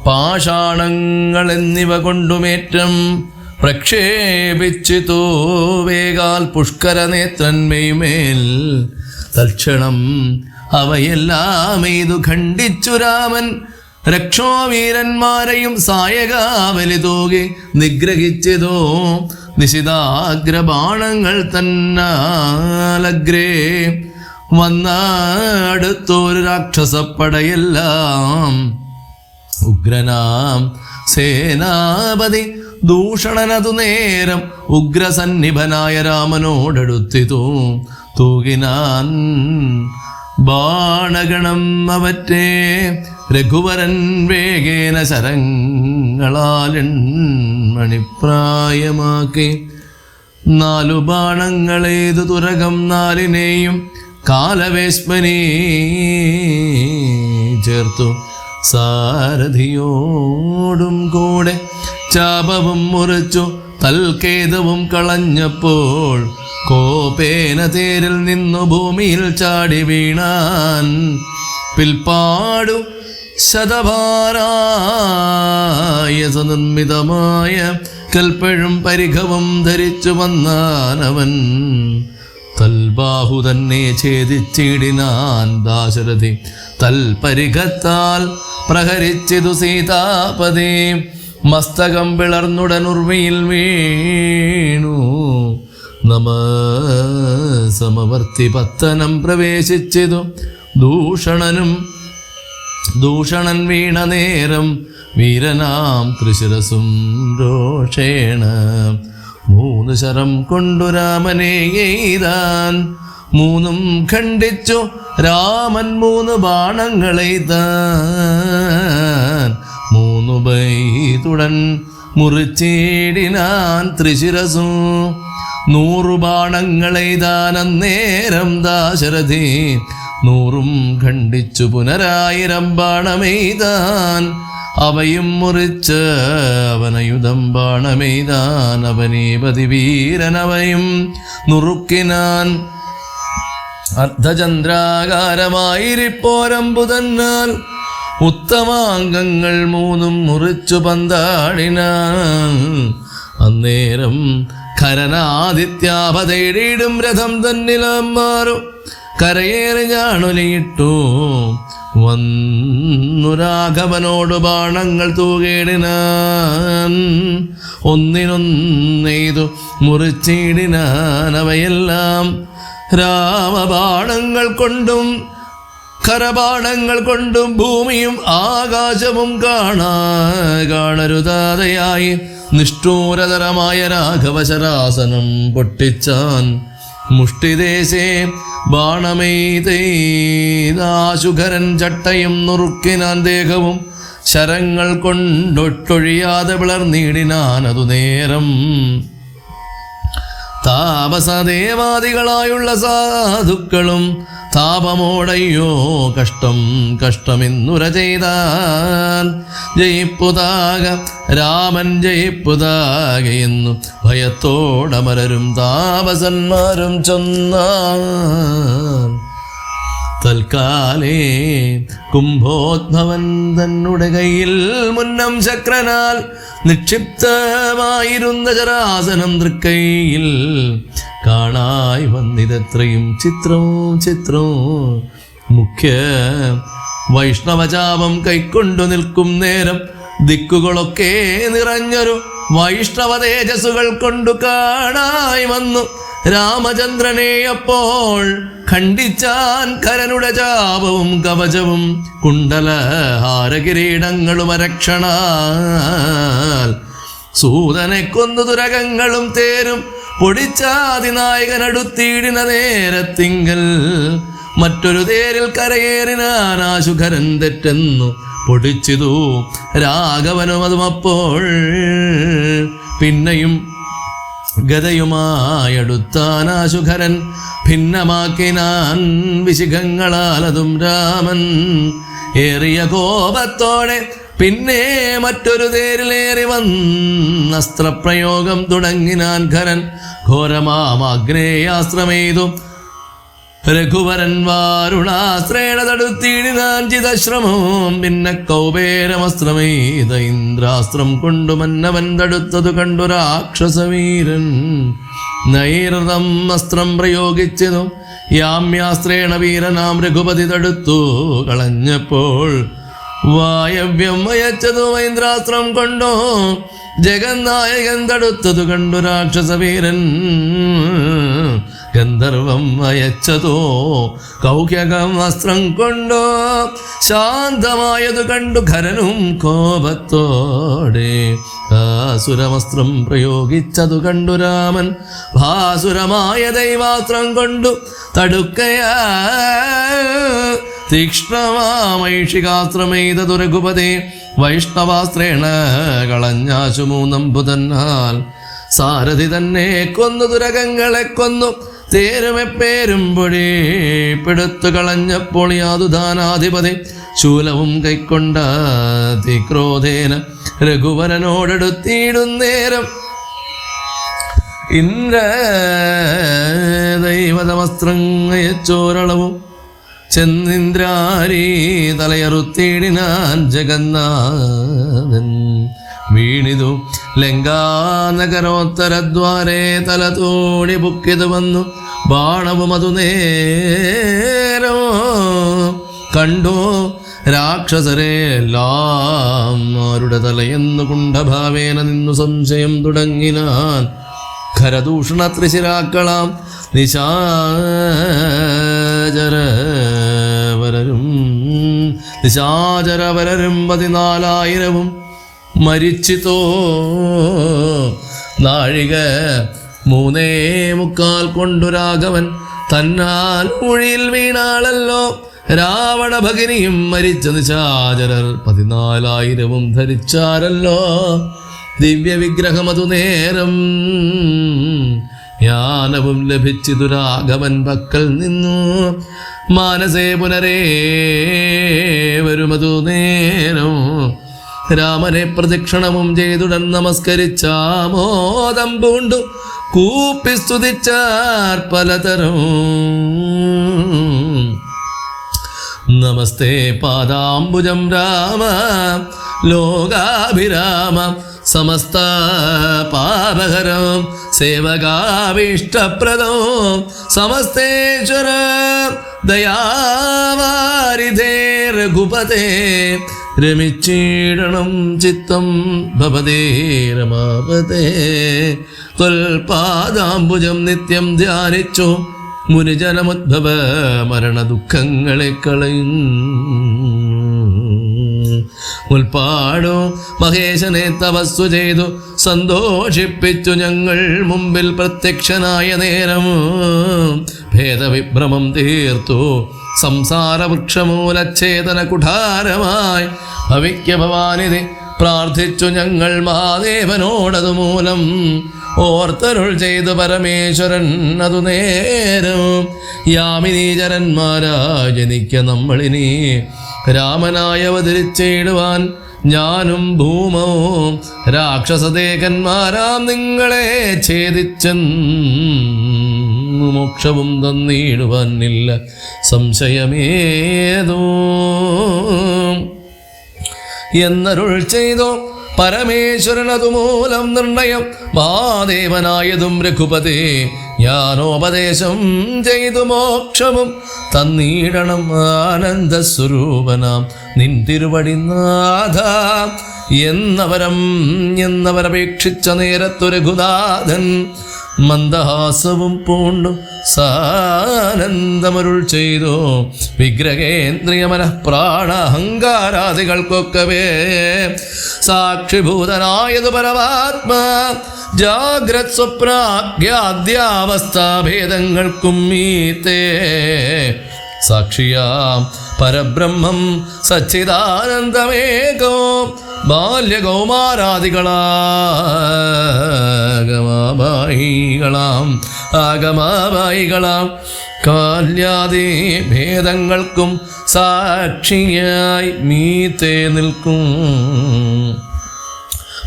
A: പാഷാണങ്ങൾ എന്നിവ കൊണ്ടുമേറ്റം പ്രക്ഷേപിച്ചിതോ വേഗാൽ പുഷ്കരനേത്രന്മേൽ തൽക്ഷണം അവയെല്ലാം ഇതു ഖണ്ഡിച്ചു രാമൻ. രക്ഷോവീരന്മാരെയും സായകാവലി തൂകി നിഗ്രഹിച്ചതോ നിശിതാഗ്രബാണങ്ങൾ തന്നാലഗ്രേ വന്നടുത്തൊരു രാക്ഷസപ്പടയെല്ലാം. ഉഗ്രനാം സേനാപതി ദൂഷണനതു നേരം ഉഗ്രസന്നിഭനായ രാമനോടടുത്തിതു തൂകിനാൻ ബാണഗണം അവറ്റേ. രഘുവരൻ വേഗേന ശരങ്ങളാലിൺമണിപ്രായമാക്കി 4 ബാണങ്ങളേതു തുരകം 4നെയും കാലവേശ്മനീ ചേർത്തു. സാരഥിയോടും കൂടെ ചാപവും മുറിച്ചു തൽക്കേതവും കളഞ്ഞപ്പോൾ കോപേന തേരിൽ നിന്നു ഭൂമിയിൽ ചാടി വീണാൻ. പിൽപ്പാടു ശതഭാരായ സനിർമ്മിതമായ കൽപ്പഴും പരിഘവും ധരിച്ചു വന്നാനവൻ. തൽബാഹു തന്നെ ഛേദിച്ചിടിനാൻ ദാശരഥി തൽപരിഘത്താൽ പ്രഹരിച്ചിതു സീതാപതി. മസ്തകം പിളർന്നുടനുർവിയിൽ വീണു സമവർത്തി പത്തനം പ്രവേശിച്ചിതു. ദൂഷണൻ വീണ നേരം വീരനാം ത്രിശിരസും രോഷേണ 3 ശരം കൊണ്ടു രാമനെ എയ്താൻ. 3ഉം ഖണ്ഡിച്ചു രാമൻ 3 ബാണങ്ങളെയ്താൻ. 3 ബൈതുടൻ മുറിച്ചിടിനാൻ ത്രിശിരസു. 100 ബാണങ്ങളെയ്താൻ അന്നേരം ദാശരഥി. 100ഉം ഖണ്ഡിച്ചു പുനരായിരം ബാണമെയ്താൻ. അവയും മുറിച്ച് അവനയുധം ബാണമെയ്താൻ. അവനീപതി വീരനവയും നുറുക്കിനാൻ. അർദ്ധചന്ദ്രാകാരമായിരിപ്പോരമ്പുതന്നാൽ ഉത്തമാംഗങ്ങൾ 3ഉം മുറിച്ചു പന്താടിനാൻ. അന്നേരം ഖരനാദിത്യാപതേടിയിടും രഥം തന്നിലമ്മാറും കരയേറി ഞാണൊലിയിട്ടു വന്നു രാഘവനോട് ബാണങ്ങൾ തൂകേടിനാൻ. ഒന്നിനൊന്നെയ്തു മുറിച്ചിടിനാൻ അവയെല്ലാം. രാമബാണങ്ങൾ കൊണ്ടും ഖരബാണങ്ങൾ കൊണ്ടും ഭൂമിയും ആകാശവും കാണരുതാതെയായി നിഷ്ഠൂരതരമായ രാഘവശരാസനം പൊട്ടിച്ചാൻ. മുഷ്ടിദേശേ ബാണമെയ്താശുഖരൻ ചട്ടയും നുറുക്കിനാൻ. ദേഹവും ശരങ്ങൾ കൊണ്ടൊട്ടൊഴിയാതെ പിളർന്നിടിനാൻ. അതു നേരം താപസദേവാദികളായുള്ള സാധുക്കളും താപമോടയ്യോ കഷ്ടം കഷ്ടമെന്നുര ചെയ്താൻ. ജയിപ്പുതാക രാമൻ ജയിപ്പുതാകയെന്നു ഭയത്തോടമരരും താപസന്മാരും ചൊന്നാൻ. തൽക്കാലേ കുംഭോദ്ഭവൻ തന്നുടെ കയ്യിൽ മുന്നം ശക്രനാൽ നിക്ഷിപ്തമായിരുന്ന ജരാസനം തൃക്കൈയിൽ കാണായി വന്നിതത്രയും ചിത്രവും മുഖ്യ വൈഷ്ണവചാപം കൈക്കൊണ്ടു നിൽക്കും നേരം ദിക്കുകളൊക്കെ നിറഞ്ഞൊരു വൈഷ്ണവ തേജസ്സുകൾ കൊണ്ടു കാണായി വന്നു രാമചന്ദ്രനെ. അപ്പോൾ ഖണ്ഡിച്ചാൻ ഖരനുടെ ചാപവും കവചവും കുണ്ടലഹാരകിരീടങ്ങളും അരക്ഷണാൽ. സൂതനെ കൊന്നു തുരകങ്ങളും തേരും പൊടിച്ചാതിനായകനടുത്തിടിന നേരത്തിങ്കൽ മറ്റൊരു തേരിൽ കരയേറിനാൻ ആശുഖരൻ തെറ്റെന്നു പൊടിച്ചിതു രാഘവനും. അതുമപ്പോൾ പിന്നെയും ഗതയുമായടുത്താനാശുഖരൻ ഭിന്നമാക്കിനാൻ വിശിഖങ്ങളാൽ. അതും രാമൻ ഏറിയ കോപത്തോടെ പിന്നെ മറ്റൊരു തേരിലേറി വന്നസ്ത്രപ്രയോഗം തുടങ്ങിനാൻ ഖരൻ. ഘോരമാഗ്നേയാസ്ത്രമെയ്തു രഘുവരൻ വാരുണാസ്ത്രേണ തടുത്തിടിനാൻ ചിതശ്രമവും. പിന്നെ കൗബേരമസ്ത്രമെയ്ത ഇന്ദ്രാസ്ത്രം കൊണ്ടു മന്നവൻ തടുത്തതു കണ്ടു രാക്ഷസവീരൻ. നൈരതം അസ്ത്രം പ്രയോഗിച്ചതും യാമ്യാസ്ത്രേണ വീരനാം രഘുപതി തടുത്തു കളഞ്ഞപ്പോൾ വായവ്യം അയച്ചതു ഇന്ദ്രാസ്ത്രം കൊണ്ടോ ജഗന്നായകൻ തടുത്തതു കണ്ടു രാക്ഷസവീരൻ. ഗന്ധർവം അയച്ചതോ കൗക്യകം അസ്ത്രം കൊണ്ടോ ശാന്തമായതു കണ്ടു ഖരനും കോപത്തോടെ ആസുരമസ്ത്രം പ്രയോഗിച്ചതു കണ്ടു രാമൻ. ഭാസുരമായ ദൈവാസ്ത്രം കൊണ്ടു തടുക്കയാ തീക്ഷ്ണമാമൈഷികാസ്ത്രമെയ്തതു രഘുപതി. വൈഷ്ണവാസ്ത്രേണ കളഞ്ഞാശു മൂന്നമ്പുതന്നാൽ. സാരഥി തന്നെ കൊന്നു തുരകങ്ങളെ കൊന്നു തേരുമെപ്പേരും പൊടിപ്പെടുത്തു കളഞ്ഞപ്പോൾ യാതുദാനാധിപതി ശൂലവും കൈക്കൊണ്ട അതിക്രോധേന രഘുവരനോടെടുത്തിടുന്നേരം ഇന്ദ്രദൈവതമസ്ത്രങ്ങയച്ചോരളവും ചെന്നിന്ദ്രാരീ തലയറുത്തിടിനാൻ ജഗന്നാഥൻ. വീണിതു ലങ്കാനഗരോത്തരദ്വാരേ തലതോടി ബുക്കിത് വന്നു ബാണവും അതു നേരോ കണ്ടു രാക്ഷസരെ എല്ലാം ആരുടെ തലയെന്നു കുണ്ഠഭാവേന നിന്നു സംശയം തുടങ്ങിനാൻ. ഖരദൂഷണ ത്രിശിരാക്കളാം നിശാചരവരരും 14,000 മരിച്ചിതോ. നാഴിക 3:45 കൊണ്ടു രാഘവൻ തന്നാൽ ഊഴിയിൽ വീണാളല്ലോ. രാവണ ഭഗിനിയും മരിച്ച നിശാചരർ 14,000 ധരിച്ചാരല്ലോ. ദിവ്യവിഗ്രഹമതു നേരം ജ്ഞാനവും ലഭിച്ചിതു രാഘവൻ പക്കൽ നിന്നു. മാനസേ പുനരേ വരുമതു നേരം രാമനെ പ്രദക്ഷിണവും ചെയ്തുടൻ നമസ്കരിച്ചാമോദം പൂണ്ടു കൂപ്പി സ്തുതിച്ചാർ പലതരം. നമസ്തേ പാദാംബുജം രാമ ലോകാഭിരാമ സമസ്ത പാപഹരം സേവകാഭീഷ്ടപ്രദം സമസ്തേശ്വര ദയാവാരിധേ രഘുപതേ. രമിച്ചീടണം ചിത്തം ഭവതേ രമാപതേ. ത്വൽപാദാംബുജം നിത്യം ധ്യാനിച്ചു മുനിജനമുദ്ഭവ മരണ ദുഃഖങ്ങളെ കളയും. മുൽപ്പാടോ മഹേശനെ തപസ്സു ചെയ്തു സന്തോഷിപ്പിച്ചു ഞങ്ങൾ മുമ്പിൽ പ്രത്യക്ഷനായ നേരം. ഭേദവിഭ്രമം തീർത്തു സംസാര വൃക്ഷമൂലച്ഛേദന കുഠാരമായി ഭവിക്ക ഭവാനിധി പ്രാർത്ഥിച്ചു ഞങ്ങൾ മഹാദേവനോടതുമൂലം. ഓർത്തരുൾ ചെയ്തു പരമേശ്വരൻ അതു നേരം. യാമിനീചരന്മാരായി ജനിക്ക നമ്മളിനി രാമനായി അവതരിച്ചിടുവാൻ ഞാനും ഭൂമവും രാക്ഷസദേകന്മാരാം നിങ്ങളെ ഛേദിച്ചെന്നു മോക്ഷവും തന്നിടുവാനില്ല സംശയമേതോ എന്നരുൾ ചെയ്തോ പരമേശ്വരൻ അതുമൂലം നിർണയം. മഹാദേവനായതും രഘുപതി ജ്ഞാനോപദേശം ചെയ്തു മോക്ഷവും തന്നീടണം ആനന്ദസ്വരൂപനാം നിൻ തിരുവടിനാഥ എന്നവരപേക്ഷിച്ച നേരത്തു രഘുനാഥൻ മന്ദഹാസവും പൂണ്ടു സാനന്ദമരുൾ ചെയ്തു. വിഗ്രഹേന്ദ്രിയ മനഃപ്രാണ അഹങ്കാരാദികൾക്കൊക്കവേ സാക്ഷിഭൂതനായതു പരമാത്മാ ജാഗ്രത് സ്വപ്നാഗ്യാദ്യാവസ്ഥാഭേദങ്ങൾക്കും മീത്തേ സാക്ഷിയാം പരബ്രഹ്മം സച്ചിദാനന്ദമേകോ ആഗമാബായികളാം കാല്യാദി ഭേദങ്ങൾക്കും സാക്ഷിയായി മീത്തേ നിൽക്കും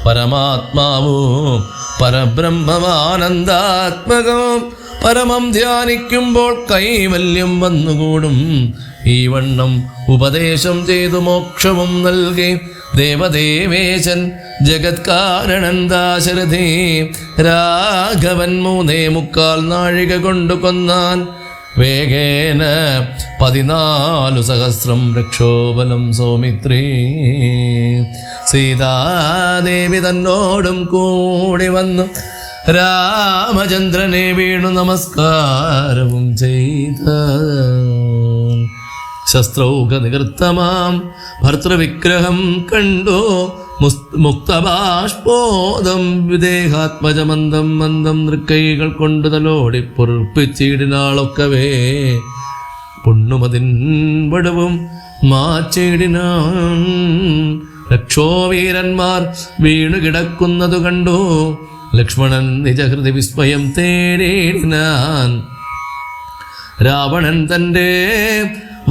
A: പരമാത്മാവും പരബ്രഹ്മമാനന്ദാത്മകം പരമം ധ്യാനിക്കുമ്പോൾ കൈവല്യം വന്നുകൂടും. ഈ വണ്ണം ഉപദേശം ചെയ്തു മോക്ഷവും നൽകി ദേവദേവേശൻ ജഗത്കാരണൻ ദാശരഥി രാഘവൻ 3.25 നാഴിക കൊണ്ടു കൊന്നാൻ. വേഗേന 14,000 രക്ഷോബലം സൗമിത്രീ സീതാദേവി തന്നോടും കൂടി വന്നു രാമചന്ദ്രനെ വീണു നമസ്കാരവും ചെയ്ത. ശസ്ത്രൗഘ നികൃത്തമാം ഭർത്തൃവിഗ്രഹം കണ്ടു മുക്തബാഷ്പോദം വിദേഹാത്മജമന്ദം മന്ദം തൃക്കൈകൾ കൊണ്ടു തലോടി പൊറുപ്പിച്ചിടിനാളൊക്കവേ പൊണ്ണുമതിൻ വടവും മാച്ചിടിനാൻ. രക്ഷോവീരന്മാർ വീണു കിടക്കുന്നതു കണ്ടു ലക്ഷ്മണൻ നിജഹൃദി വിസ്മയം തേടിനാൻ. രാവണൻ തൻ്റെ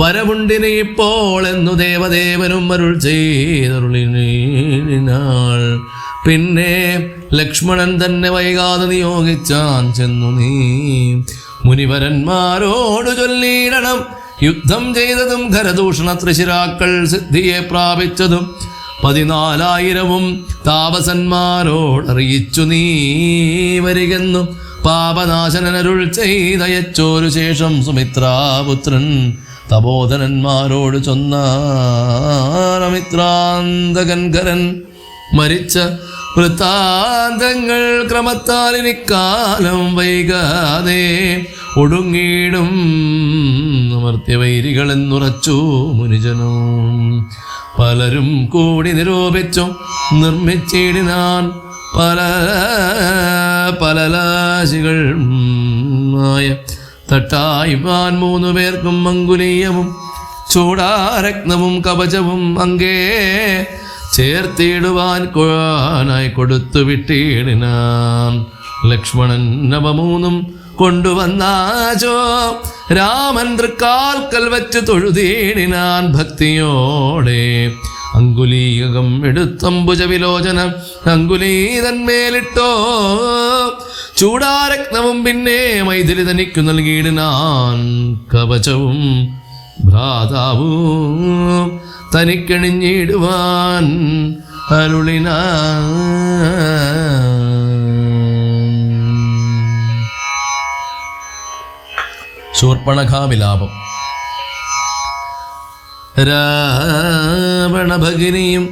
A: വരവുണ്ടിനെ ഇപ്പോൾ എന്നു ദേവദേവനും അരുൾ ചെയ്തരുളിനാൾ. പിന്നെ ലക്ഷ്മണൻ തന്നെ വൈകാതെ നിയോഗിച്ചാൻ ചെന്നു നീ മുനിവരന്മാരോട് ചൊല്ലിയിടണം. യുദ്ധം ചെയ്തതും ഖരദൂഷണ ത്രിശിരാക്കൾ സിദ്ധിയെ പ്രാപിച്ചതും 14,000 താപസന്മാരോടറിയിച്ചു നീ വരികെന്നു പാപനാശനരുൾ ചെയ്തയച്ചോരു ശേഷം സുമിത്രാപുത്രൻ തപോധനന്മാരോട് ചൊന്നാമിത്രാന്തകൻകരൻ മരിച്ച വൃത്താന്തങ്ങൾ ക്രമത്താൽ ഇനിക്കാലം വൈകാതെ ഒടുങ്ങിയിടും അമർത്യവൈരികളെന്നുറച്ചു മുനിജനും. പലരും കൂടി നിരൂപിച്ചു നിർമ്മിച്ചിടിനാൻ പലലാശികൾ ആയ തട്ടായിപ്പാൻ 3 പേർക്കും അങ്കുലീയവും ചൂടാരത്നവും കവചവും അങ്കേ ചേർത്തിടുവാൻ കോനായി കൊടുത്തു വിട്ടിടിനാൻ. ലക്ഷ്മണൻ നവ 3 കൊണ്ടുവന്നാചോ രാമൻ തൃക്കാൽക്കൽ വച്ച് തൊഴുതീടിനാൻ ഭക്തിയോടെ. അങ്കുലീകം എടുത്തംബുജ വിലോചനം അങ്കുലീതന്മേലിട്ടോ ചൂടാരത്നവും പിന്നെ മൈഥിലി തനിക്കു നൽകിയിടിനാൻ. കവചവും ഭ്രാതാവും തനിക്കണിഞ്ഞിടുവാൻ അരുളിനാൻ. ശൂർപ്പണഖാവിലാപം. രാവണഭഗിനിയും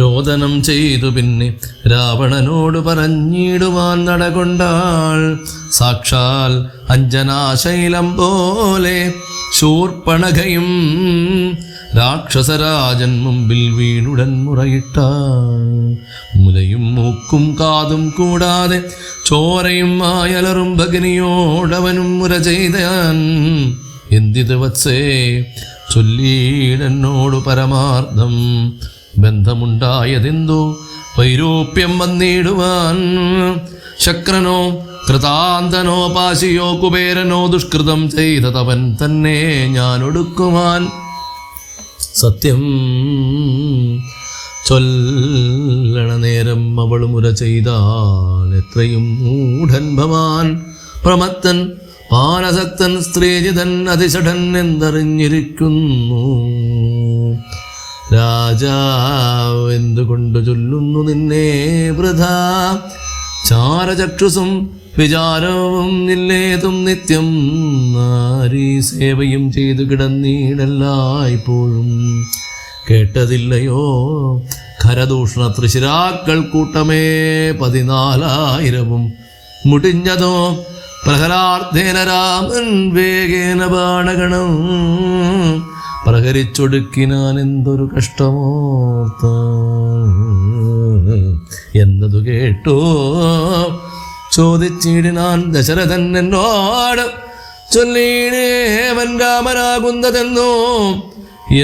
A: രോദനം ചെയ്തു പിന്നെ രാവണനോട് പറഞ്ഞിടുവാൻ നടകൊണ്ടാൾ. സാക്ഷാൽ അഞ്ജനാശൈലം പോലെ ശൂർപ്പണഖയും രാക്ഷസരാജൻ മുമ്പിൽ വീണുടൻ മുറയിട്ടാൾ. മുലയും മൂക്കും കാതും കൂടാതെ ചോരയും ആയലറും ഭഗിനിയോടവനും മുര ചെയ്താൻ. എന്തിത് വത്സേ ചൊല്ലീടെന്നോടു പരമാർത്ഥം ബന്ധമുണ്ടായതെന്തോ വൈരൂപ്യം വന്നിടുവാൻ. ശക്രനോ കൃതാന്തനോ പാശിയോ കുബേരനോ ദുഷ്കൃതം ചെയ്തതവൻ തന്നെ ഞാൻ ഒടുക്കുവാൻ. സത്യം ചൊല്ലണ നേരം അവൾ മുര ചെയ്താൽ എത്രയും മൂഢൻ ഭവാൻ. പ്രമത്തൻ പാനസക്തൻ സ്ത്രീജിതൻ അതിഷഠൻ എന്തറിഞ്ഞിരിക്കുന്നു. രാജാവ് എന്തുകൊണ്ട് ചൊല്ലുന്നു നിന്നെ വൃഥാ. ചാരചക്ഷുസും വിചാരവും നില്ലേതും നിത്യം നാരീ സേവയും ചെയ്തു കിടന്നീടല്ലായ്പ്പോഴും. കേട്ടതില്ലയോ ഖരദൂഷണ തൃശിരാക്കൾ കൂട്ടമേ 14,000 മുടിഞ്ഞതോ പ്രഹരാർത്ഥേന രാമൻ വേഗേന ബാണഗണം. പ്രഹരിച്ചൊടുക്കിനാൻ എന്തൊരു കഷ്ടമോർത്ത എന്നതു കേട്ടോ ചോദിച്ചിടിനാൻ ദശരഥൻ എന്നോട്. ചൊല്ലിടേവൻ രാമനാകുന്നതെന്നോ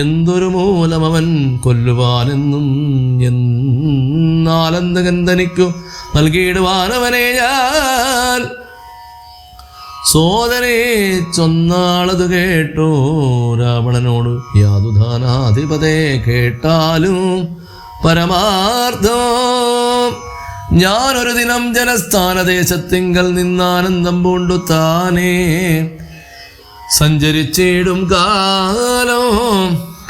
A: എന്തൊരു മൂലമവൻ കൊല്ലുവാനെന്നും. എന്നാലെന്തകൻ തനിക്കു നൽകിയിടുവാനവനെ ഞാൻ. സോദരേ ചൊന്നാളതു കേട്ടോ രാവണനോട് യാതുധാനാധിപതേ. കേട്ടാലും പരമാർത്ഥം ഞാനൊരു ദിനം ജനസ്ഥാനദേശത്തിങ്കൽ നിന്നാനന്ദം പൂണ്ടു താനേ സഞ്ചരിച്ചിടും കാലം.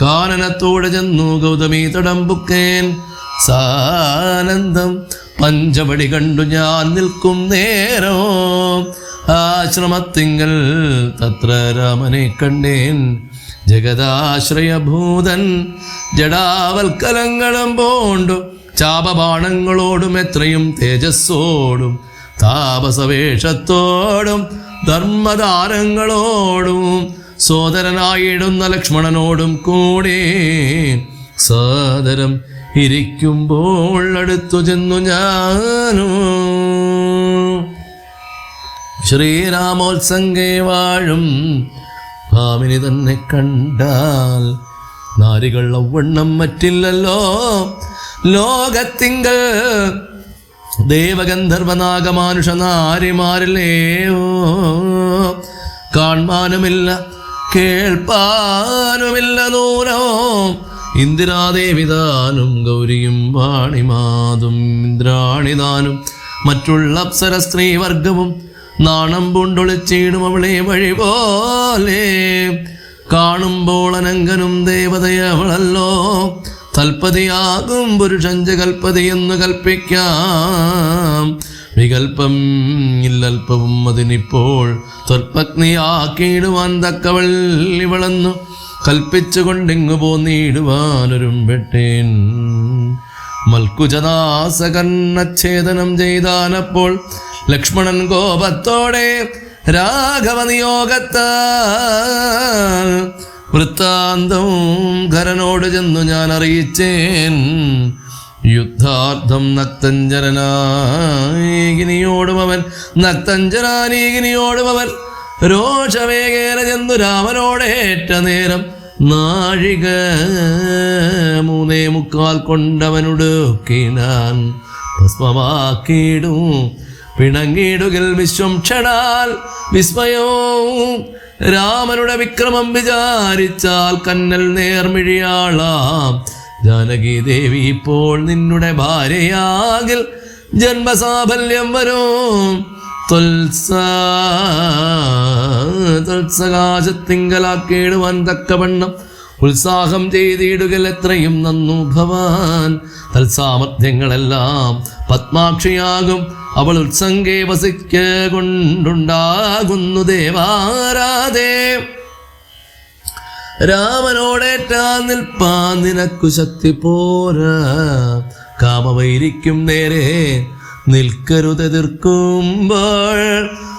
A: കാനനത്തോടെ ചെന്നു ഗൗതമി തടമ്പുക്കേൻ. സാനന്ദം പഞ്ചവടി കണ്ടു ഞാൻ നിൽക്കും നേരോ. ആശ്രമത്തിങ്കൽ തത്ര രാമനെ കണ്ടേൻ. ജഗദാശ്രയഭൂതൻ ജഡാവൽക്കലങ്ങളും പോണ്ടു ചാപബാണങ്ങളോടും എത്രയും തേജസ്സോടും താപസവേഷത്തോടും ധർമ്മദാനങ്ങളോടും സോദരനായിടുന്ന ലക്ഷ്മണനോടും കൂടി സാദരം ഇരിക്കുമ്പോൾ അടുത്തു ചെന്നു ഞാനു. ശ്രീരാമോത്സംഗേ വാഴും ഭാമിനി തന്നെ കണ്ടാൽ നാരികൾ ഔവണ്ണം മറ്റില്ലല്ലോ ലോകത്തിങ്കൽ. ദേവഗന്ധർവനാഗമാനുഷ നാരിമാരിലേയോ കാണാനുമില്ല കേൾപ്പാനുമില്ല ദൂരോ. ഇന്ദിരാദേവിതാനും ഗൗരിയും വാണിമാതും ഇന്ദ്രാണിതാനും മറ്റുള്ള അപ്സര സ്ത്രീവർഗവും നാണം പൂണ്ടൊളിച്ചിടും അവളെ വഴി പോലെ. കാണുമ്പോൾ അനങ്കനും ദേവതയവളല്ലോ. തൽപതിയാകും പുരുഷഞ്ച കൽപ്പതി എന്ന് കൽപ്പിക്കാം. വികൽപ്പം ഇല്ലൽപ്പവും അതിനിപ്പോൾ ത്വൽപത്നിയാക്കിയിടുവാൻ തക്കവൾ ഇവളെന്നു കൽപ്പിച്ചുകൊണ്ടിങ്ങു പോന്നിടുവാനൊരുമ്പെട്ടേൻ. മൽക്കുജദാസകർണച്ഛേദനം ചെയ്താനപ്പോൾ ലക്ഷ്മണൻ കോപത്തോടെ രാഘവ നിയോഗത്താൽ. വൃത്താന്തവും ഖരനോട് ചെന്നു ഞാൻ അറിയിച്ചേൻ. യുദ്ധാർത്ഥം നക്തഞ്ജനാനീകിനിയോടും അവൻ രോഷവേഗേന ചെന്നു രാമനോടേറ്റ നേരം. നാഴിക 3:45 കൊണ്ടവനുടുക്കിനാൻ ഭസ്മമാക്കിയിടും. പിണങ്ങിയിടുകിൽ വിശ്വം ക്ഷണാൽ വിസ്മയവും. രാമനുടെ വിക്രമം വിചാരിച്ചാൽ കന്നൽ നേർമിഴിയാളാം. ജാനകി ദേവി ഇപ്പോൾ നിന്നുടെ ഭാര്യയാകിൽ ജന്മസാഫല്യം വരും. ത്വത്സകാശത്തിങ്കലാക്കിയിടുവാൻ തക്കവണ്ണം ഉത്സാഹം ചെയ്തിടുകൽ എത്രയും നന്നു ഭവാൻ. തത്സാമർഥ്യങ്ങളെല്ലാം പത്മാക്ഷിയാകും അവൾ ഉത്സംഗേ വസിക്ക കൊണ്ടുണ്ടാകുന്നു ദേവാരാധേ. രാമനോടേറ്റാൻ നിൽപ്പാൻ നിനക്കു ശക്തി പോരാ. കാമവൈരിക്കും നേരെ നിൽക്കരുതെതിർക്കുമ്പോൾ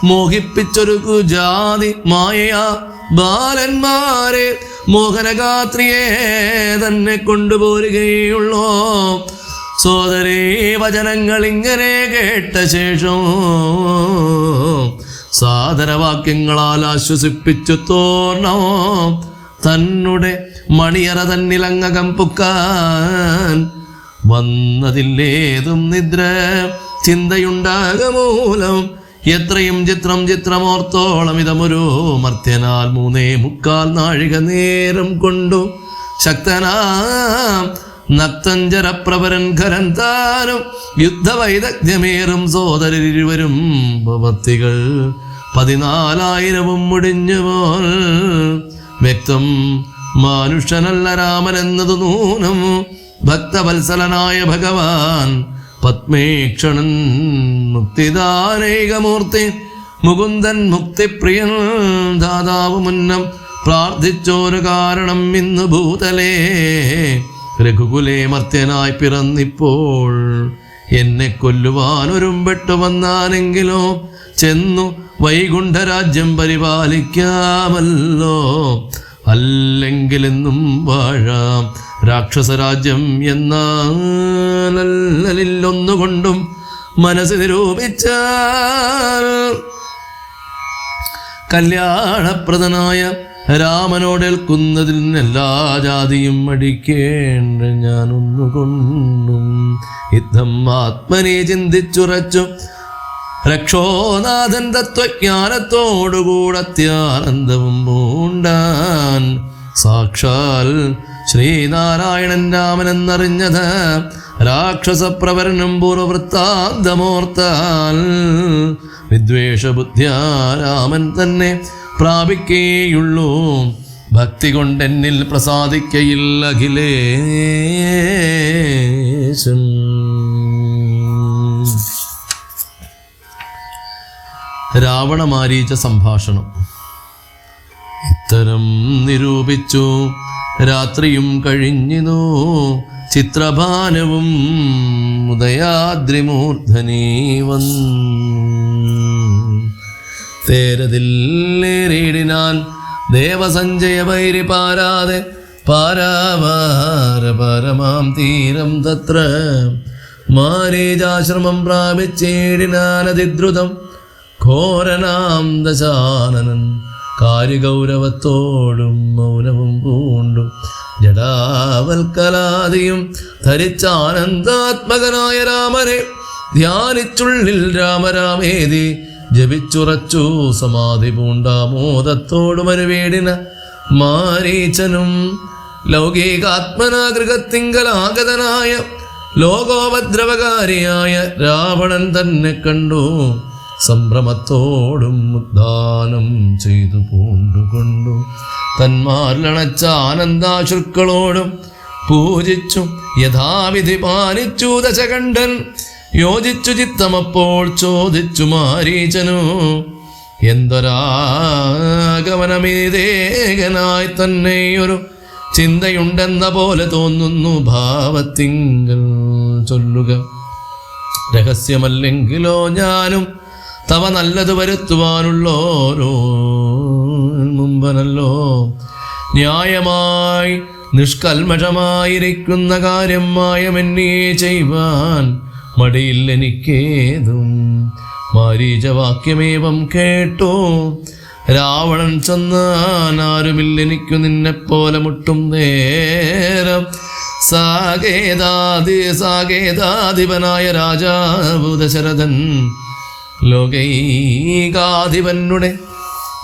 A: മോഹിപ്പിച്ചൊരു കുജാതി മായയാ ബാലന്മാരെ മോഹനഗാത്രിയെ തന്നെ കൊണ്ടുപോരുകയുള്ളോ. സോദരേ വചനങ്ങൾ ഇങ്ങനെ കേട്ട ശേഷം സാദരവാക്യങ്ങളാൽ ആശ്വസിപ്പിച്ചു തോർണോ. തന്നെ മണിയറ തന്നിലങ്ങകം പുക്കാൻ വന്നതില്ലേതും നിദ്ര ചിന്തയുണ്ടാകമൂലം എത്രയും ചിത്രമോർത്തോളം ഇതമൊരു മർത്യനാൽ 3.25 നാഴിക നേരം കൊണ്ടു ശക്തനാം നക്തഞ്ചരപ്രവരൻ ഖരൻ താനും യുദ്ധവൈദഗ്ധ്യമേറും സോദരരിരുവരും ഭവത്തികൾ 14,000 മുടിഞ്ഞുപോൽ വ്യക്തം മാനുഷനല്ല രാമൻ എന്നത് നൂനം ഭക്തവത്സലനായ ഭഗവാൻ പത്മേക്ഷണൻ മുക്തിദാനൈകമൂർത്തി മുകുന്ദൻ മുക്തിപ്രിയൻ ദാതാവ് മുന്നം പ്രാർത്ഥിച്ചോരു കാരണം ഇന്ന് ഭൂതലേ രഘുകുലേ മർത്യനായി പിറന്നിപ്പോൾ എന്നെ കൊല്ലുവാനൊരുമ്പെട്ടു വന്നാനെങ്കിലോ ചെന്നു വൈകുണ്ഠരാജ്യം പരിപാലിക്കാമല്ലോ അല്ലെങ്കിലെന്നും വാഴാം രാക്ഷസരാജ്യം എന്നാലൊന്നുകൊണ്ടും മനസ്സ് നിരൂപിച്ചാൽ കല്യാണപ്രദനായ രാമനോടേൽക്കുന്നതിൽ എല്ലാ ജാതിയും അടിക്കേണ്ട ഞാനൊന്നുകൊണ്ടും യുദ്ധം ആത്മനെ ചിന്തിച്ചുറച്ചു രക്ഷോനാഥൻ തത്വജ്ഞാനത്തോടുകൂടെ അത്യാനന്ദവും പൂണ്ടാൻ സാക്ഷാൽ ശ്രീനാരായണൻ രാമനെന്നറിഞ്ഞത് രാക്ഷസപ്രവരനും പൂർവവൃത്താന്തമോർത്താൽ വിദ്വേഷബുദ്ധ്യാ രാമൻ തന്നെ പ്രാപിക്കേയുള്ളൂ ഭക്തി കൊണ്ടെന്നിൽ പ്രസാദിക്കയില്ല അഖിലേശം. രാവണമാരീച സംഭാഷണം. ഇത്തരം നിരൂപിച്ചു രാത്രിയും കഴിഞ്ഞിനു ചിത്രഭാനവും ഉദയാദ്രിമൂർധനീ തേരതില്ലേറിയിടിനാൻ ദേവസഞ്ജയ വൈരി പാരാതെ പാരാവാരപരമാം തീരം തത്ര മാരീചാശ്രമം പ്രാപിച്ചേടിനാനതിദ്രുതം ഘോരനാം ദശാനനൻ കാര്യഗൗരവത്തോടും മൗനവും പൂണ്ടും ജടാവൽക്കലാദിയും ധരിച്ചാനന്ദാത്മകനായ രാമനെ ധ്യാനിച്ചുള്ളിൽ രാമരാമേതി ജപിച്ചുറച്ചു സമാധി പൂണ്ടാമോദത്തോടും അനുവേടിന മാരീചനും ലൗകികാത്മനാഗൃഹത്തിങ്കലാഗതനായ ലോകോപദ്രവകാരിയായ രാവണൻ തന്നെ കണ്ടു സംഭ്രമത്തോടും ഉദ്ധാനം ചെയ്തു പൂണ്ടുകൊണ്ടു തന്മാരിലണച്ച ആനന്ദാശുക്കളോടും പൂജിച്ചു യഥാവിധി പാലിച്ചു ദശകണ്ഠൻ യോജിച്ചു ചിത്തമപ്പോൾ ചോദിച്ചു മാരീചനു എന്തൊരാഗമനമേതേകനായി തന്നെ ഒരു ചിന്തയുണ്ടെന്ന പോലെ തോന്നുന്നു ഭാവത്തിങ്കൽ ചൊല്ലുക രഹസ്യമല്ലെങ്കിലോ ഞാനും തവ നല്ലത് വരുത്തുവാനുള്ളോരോ മുമ്പനല്ലോ ന്യായമായി നിഷ്കൽമഷമായിരിക്കുന്ന കാര്യം മായമെന്നേ ചെയ്യുവാൻ മടിയില്ലെനിക്കേതും. മാരീചവാക്യമേവം കേട്ടു രാവണൻ ചെന്നാൻ ആരുമില്ലെനിക്കു നിന്നെപ്പോലെ മുട്ടും നേരം സാകേതാധിപനായ രാജാവു ദശരഥൻ ലോകൈകാധിപനുടെ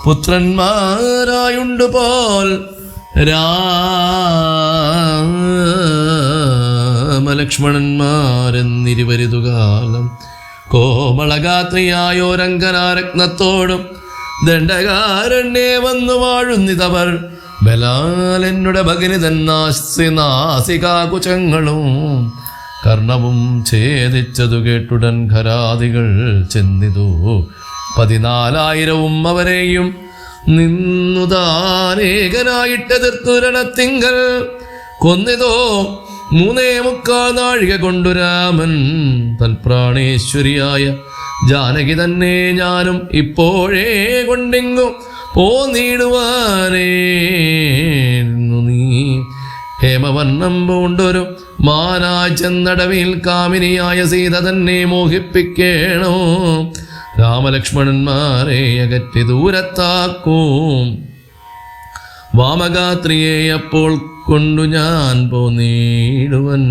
A: പുത്രന്മാരായുണ്ടു പോൽ രാമലക്ഷ്മണന്മാരെന്നിരുവരുതുകാലം കോമളഗാത്രിയായോരങ്കനാരത്നത്തോടും ദണ്ഡകാരണ്യേ വന്നു വാഴുന്നിതവർ ബലാൽ എന്നുടെ ഭഗിനി തന്നാസികാകുചങ്ങളും കർണവും ഛേദിച്ചതു കേട്ടുടൻ ഖരാദികൾ ചെന്നിതു 14,000 അവരെയും നിന്നുതാനേകനായിട്ടെതിർത്തു രണത്തിങ്കൽ കൊന്നിതോ 3.25 നാഴിക കൊണ്ടു രാമൻ തൽപ്രാണേശ്വരിയായ ജാനകി തന്നെ ഞാനും ഇപ്പോഴേ കൊണ്ടിങ്ങു പോന്നിടുവാനേ നീ ഹേമവർണ്ണം പൂണ്ടൊരു മാനായി ചെന്നടവിൽ കാമിനിയായ സീത തന്നെ മോഹിപ്പിക്കേണോ രാമലക്ഷ്മണന്മാരെ അകറ്റി ദൂരത്താക്കും വാമഗാത്രിയെ അപ്പോൾ കൊണ്ടു ഞാൻ പോന്നീടുവൻ.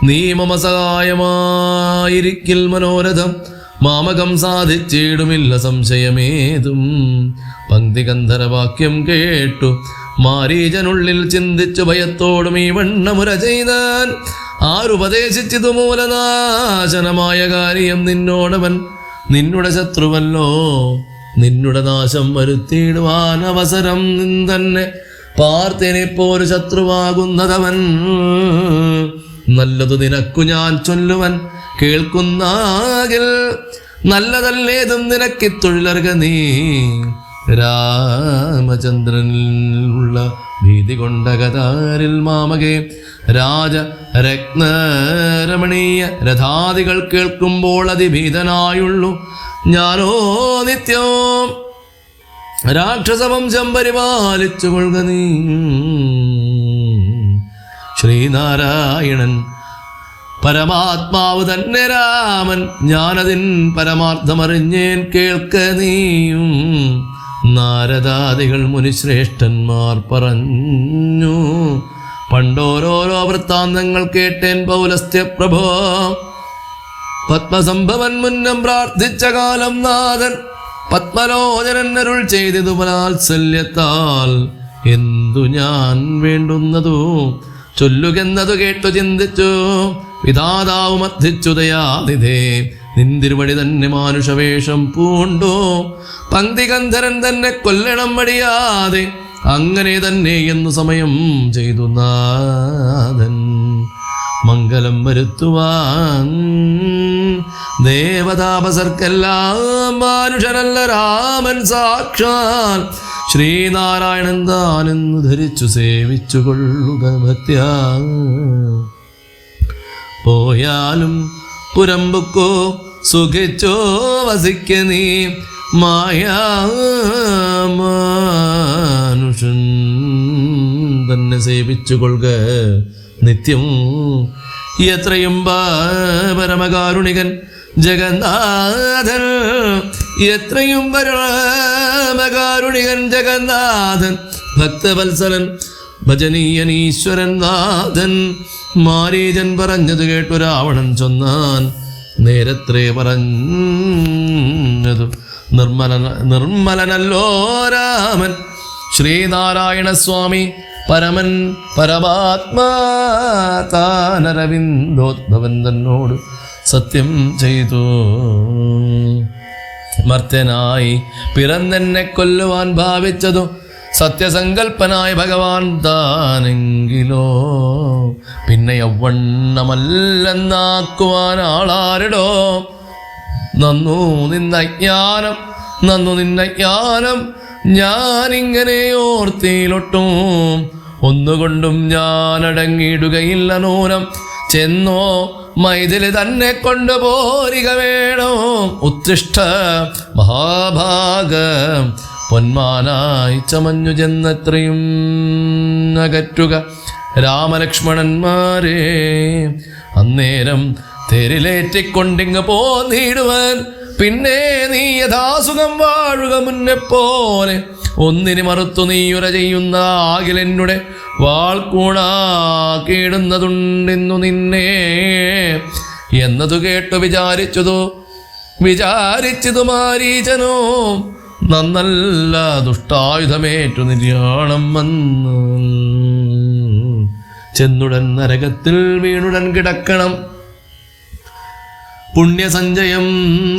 A: നീ മമ സഹായമായിരിക്കിൽ മനോരഥം മാമകം സാധിച്ചിടുമില്ല സംശയമേതും. പങ്ക്തി ഗന്ധർവാക്യം കേട്ടു മാരീചനുള്ളിൽ ചിന്തിച്ചു ഭയത്തോടും ഈ വണ്ണമുര ചെയ്താൻ. ആരുപദേശിച്ചിതു മൂലനാശനമായ കാര്യം നിന്നോടവൻ നിന്നുടെ ശത്രുവല്ലോ. നിന്നുടെ നാശം വരുത്തിയിടുവാൻ അവസരം തന്നെ പാർത്തിനിപ്പോരു ശത്രുവാകുന്നതവൻ. നല്ലതു നിനക്കു ഞാൻ ചൊല്ലുവൻ കേൾക്കുന്നാകിൽ നല്ലതല്ലേതും നിനക്കിത്തൊഴിലർക നീ. രാമചന്ദ്രനിലുള്ള ഭീതി കൊണ്ട കഥാരിൽ മാമകെ രാജരത്നരമണീയ രഥാദികൾ കേൾക്കുമ്പോൾ അതിഭീതനായുള്ളു ഞാനോ നിത്യവും രാക്ഷസവംശം പരിപാലിച്ചു കൊള്ളുക നീ. ശ്രീനാരായണൻ പരമാത്മാവ് തന്നെ രാമൻ ഞാനതിൻ പരമാർത്ഥമറിഞ്ഞേൻ കേൾക്ക നീയും. നാരദാദികൾ മുനിശ്രേഷ്ഠന്മാർ പറഞ്ഞു പണ്ടോരോരോ വൃത്താന്തങ്ങൾ കേട്ടേൻ പൗലസ്ത്യ പ്രഭോ. പത്മസംഭവൻ മുന്നം പ്രാർത്ഥിച്ച കാലം നാഥൻ പത്മലോചനൻ അരുൾ ചെയ്തതു വാത്സല്യത്താൽ എന്തു ഞാൻ വേണ്ടുന്നതു ചൊല്ലുകെന്നതു കേട്ടു ചിന്തിച്ചു വിധാതാവ് മർദ്ദിച്ചു ദയാനിധേ. നിന്തിരുവടി തന്നെ മാനുഷവേഷം പൂണ്ടു പങ്ക്തി ഗന്ധരൻ തന്നെ കൊല്ലണം മടിയാതെ അങ്ങനെ തന്നെ എന്നു സമയം ചെയ്തു നാഥൻ. മംഗളം വരുത്തുവാൻ ദേവതാപസർക്കെല്ലാം മാനുഷനല്ല രാമൻ സാക്ഷാൽ ശ്രീനാരായണൻ താനെന്നു ധരിച്ചു സേവിച്ചു കൊള്ളുക ഭക്ത്യാ. പോയാലും പുരമ്പുക്കോ സുഖിച്ചോ വസിക്ക നീ മായാമാനുഷൻ തന്നെ സേവിച്ചു കൊള്ളുക നിത്യം. എത്രയും പരമകാരുണികൻ ജഗന്നാഥൻ എത്രയും പരമകാരുണികൻ ജഗന്നാഥൻ ഭക്തവത്സലൻ ഭജനീയനീശ്വരൻ നാഥൻ. മാരീചൻ പറഞ്ഞത് കേട്ടു രാവണൻ ചൊന്നാൻ നേരത്രേ പറഞ്ഞതു നിർമ്മലനല്ലോ രാമൻ. ശ്രീനാരായണ സ്വാമി പരമൻ പരമാത്മാ താനരവിന്ദോദ്ഭവൻ തന്നോട് സത്യം ചെയ്തു. മർത്യനായി പിറന്നെന്നെ കൊല്ലുവാൻ ഭാവിച്ചതു സത്യസങ്കൽപ്പനായ ഭഗവാൻ താനെങ്കിലോ പിന്നെ യൗവണ്ണമല്ലെന്നാക്കുവാൻ ആളാരിടോ. നന്നു നിന്നജ്ഞാനം ഞാനിങ്ങനെ ഓർത്തിയിലൊട്ടും ഒന്നുകൊണ്ടും ഞാനടങ്ങിയിടുകയില്ല നൂനം. ചെന്നോ മൈഥിലി തന്നെ കൊണ്ടുപോരിക വേണോ. ഉത്രിഷ്ഠ മഹാഭാഗം പൊന്മാനായി ചമഞ്ഞു ചെന്നത്രയും അകറ്റുക രാമലക്ഷ്മണന്മാരെ. അന്നേരം തേരിലേറ്റിക്കൊണ്ടിങ്ങ് പോന്നിടുവാൻ പിന്നെ നീ യഥാസുഖം വാഴുക മുന്നെപ്പോലെ. ഒന്നിന് മറുത്തു നീയുര ചെയ്യുന്ന ആകിലെന്നുടെ വാൾക്കൂണാക്കിയിടുന്നതുണ്ടെന്നു നിന്നെ എന്നതു കേട്ടു വിചാരിച്ചതു മാരീചനോ. നന്നല്ല ദുഷ്ടായുധമേറ്റു നിര്യാണം വന്നു ചെന്നുടൻ നരകത്തിൽ വീണുടൻ കിടക്കണം. പുണ്യസഞ്ചയം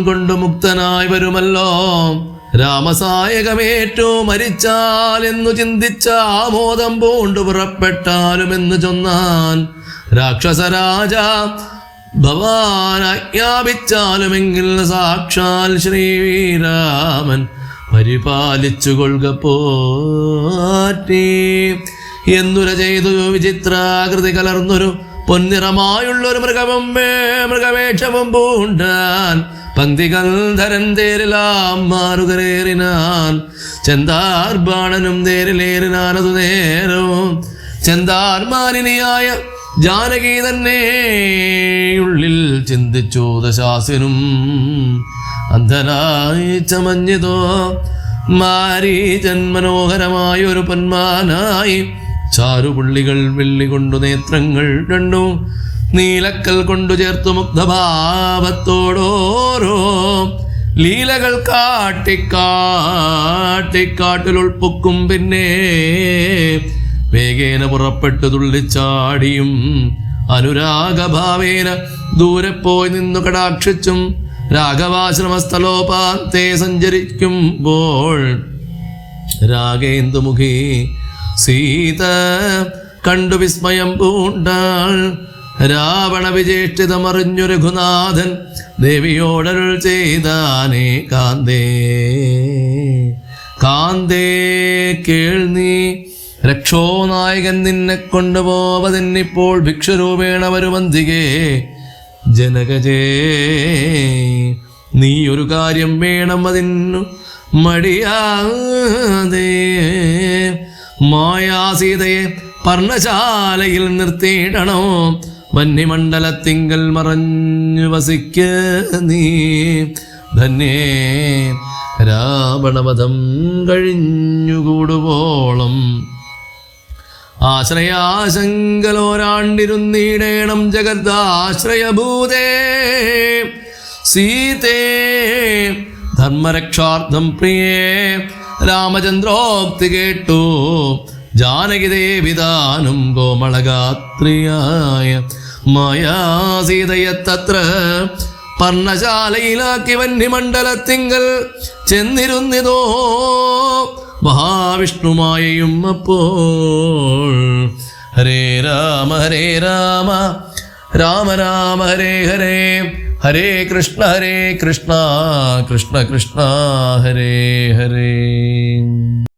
A: കൊണ്ടു മുക്തനായി വരുമല്ലോ. രാമസായകമേറ്റു മരിച്ചാൽ എന്നു ചിന്തിച്ച ആമോദം പൂണ്ടു പുറപ്പെട്ടാലുമെന്ന് ചൊന്നാൻ. രാക്ഷസരാജ ഭവാൻ ആജ്ഞാപിച്ചാലുമെങ്കിൽ സാക്ഷാൽ ശ്രീരാമൻ പരിപാലിച്ചു കൊള്ളുക പോറ്റി എന്നുര ചെയ്തു. വിചിത്രാകൃതി കലർന്നൊരു പൊന്നിറമായുള്ളൊരു മൃഗവേഷവും പൂണ്ടാൻ പങ്ക്തികന്ധരൻ തേരിലാം മാറുകരേറിനാൻ. ചെന്താർ ബാണനും തേരിലേറിനാനതു നേരവും ചെന്താർമാനിനിയായ ജാനകി തന്നെ ഉള്ളിൽ ചിന്തിച്ചു ദശാസിനും അന്ധനായി ചമഞ്ഞതോ. മാരീചൻ മനോഹരമായൊരു പൊന്മാനായി ചാരുപുള്ളികൾ വെള്ളി കൊണ്ടു നേത്രങ്ങൾ രണ്ടും നീലക്കൽ കൊണ്ടു ചേർത്തു മുഗ്ധഭാവത്തോടോരോ ലീലകൾ കാട്ടിക്കാട്ടിലുൾപ്പൊക്കും. പിന്നെ വേഗേന പുറപ്പെട്ടു തുള്ളിച്ചാടിയും അനുരാഗഭാവേന ദൂരെ പോയി നിന്നു കടാക്ഷിച്ചും രാഘവാശ്രമസ്ഥലോപാന്തേ സഞ്ചരിക്കുമ്പോൾ രാഗേന്ദുമുഖി സീത കണ്ടു വിസ്മയം പൂണ്ടാൾ. രാവണ വിചേഷ്ടിതമറിഞ്ഞു രഘുനാഥൻ ദേവിയോടരുൾ ചെയ്താനേ കാന്തേ കാന്തേ കേൾനീ രക്ഷോനായകൻ നിന്നെ കൊണ്ടുപോവതെന്നിപ്പോൾ ഭിക്ഷുരൂപേണ വരുമന്തികേ ജനകജേ. നീ ഒരു കാര്യം വേണം അതിന്നു മടിയാതെ. മായാസീതയെ പർണശാലയിൽ നിർത്തിയിടണോ വന്യമണ്ഡലത്തിങ്കൽ മറഞ്ഞു വസിക്ക നീ. ധന്യേ രാവണവധം കഴിഞ്ഞുകൂടുവോളം ആശ്രയാശങ്കലോരാണ്ടിരുന്നീടേണം ജഗദാശ്രയഭൂതേ. സീതേ ധർമ്മരക്ഷാർത്ഥം പ്രിയേ രാമചന്ദ്രോക്തി കേട്ടു ജാനകി ദേവിതാനും കോമളഗാത്രിയായ മായാസീതയത്തത്ര പർണശാലയിലാക്കി വന്യമണ്ഡലത്തിങ്കൽ ചെന്നിരുന്നിതോ മഹാവിഷ്ണുമായയും. അപ്പോൾ ഹരേ രാമ രാമ രാമ ഹരേ ഹരേ, ഹരേ കൃഷ്ണ കൃഷ്ണ കൃഷ്ണ ഹരേ ഹരേ.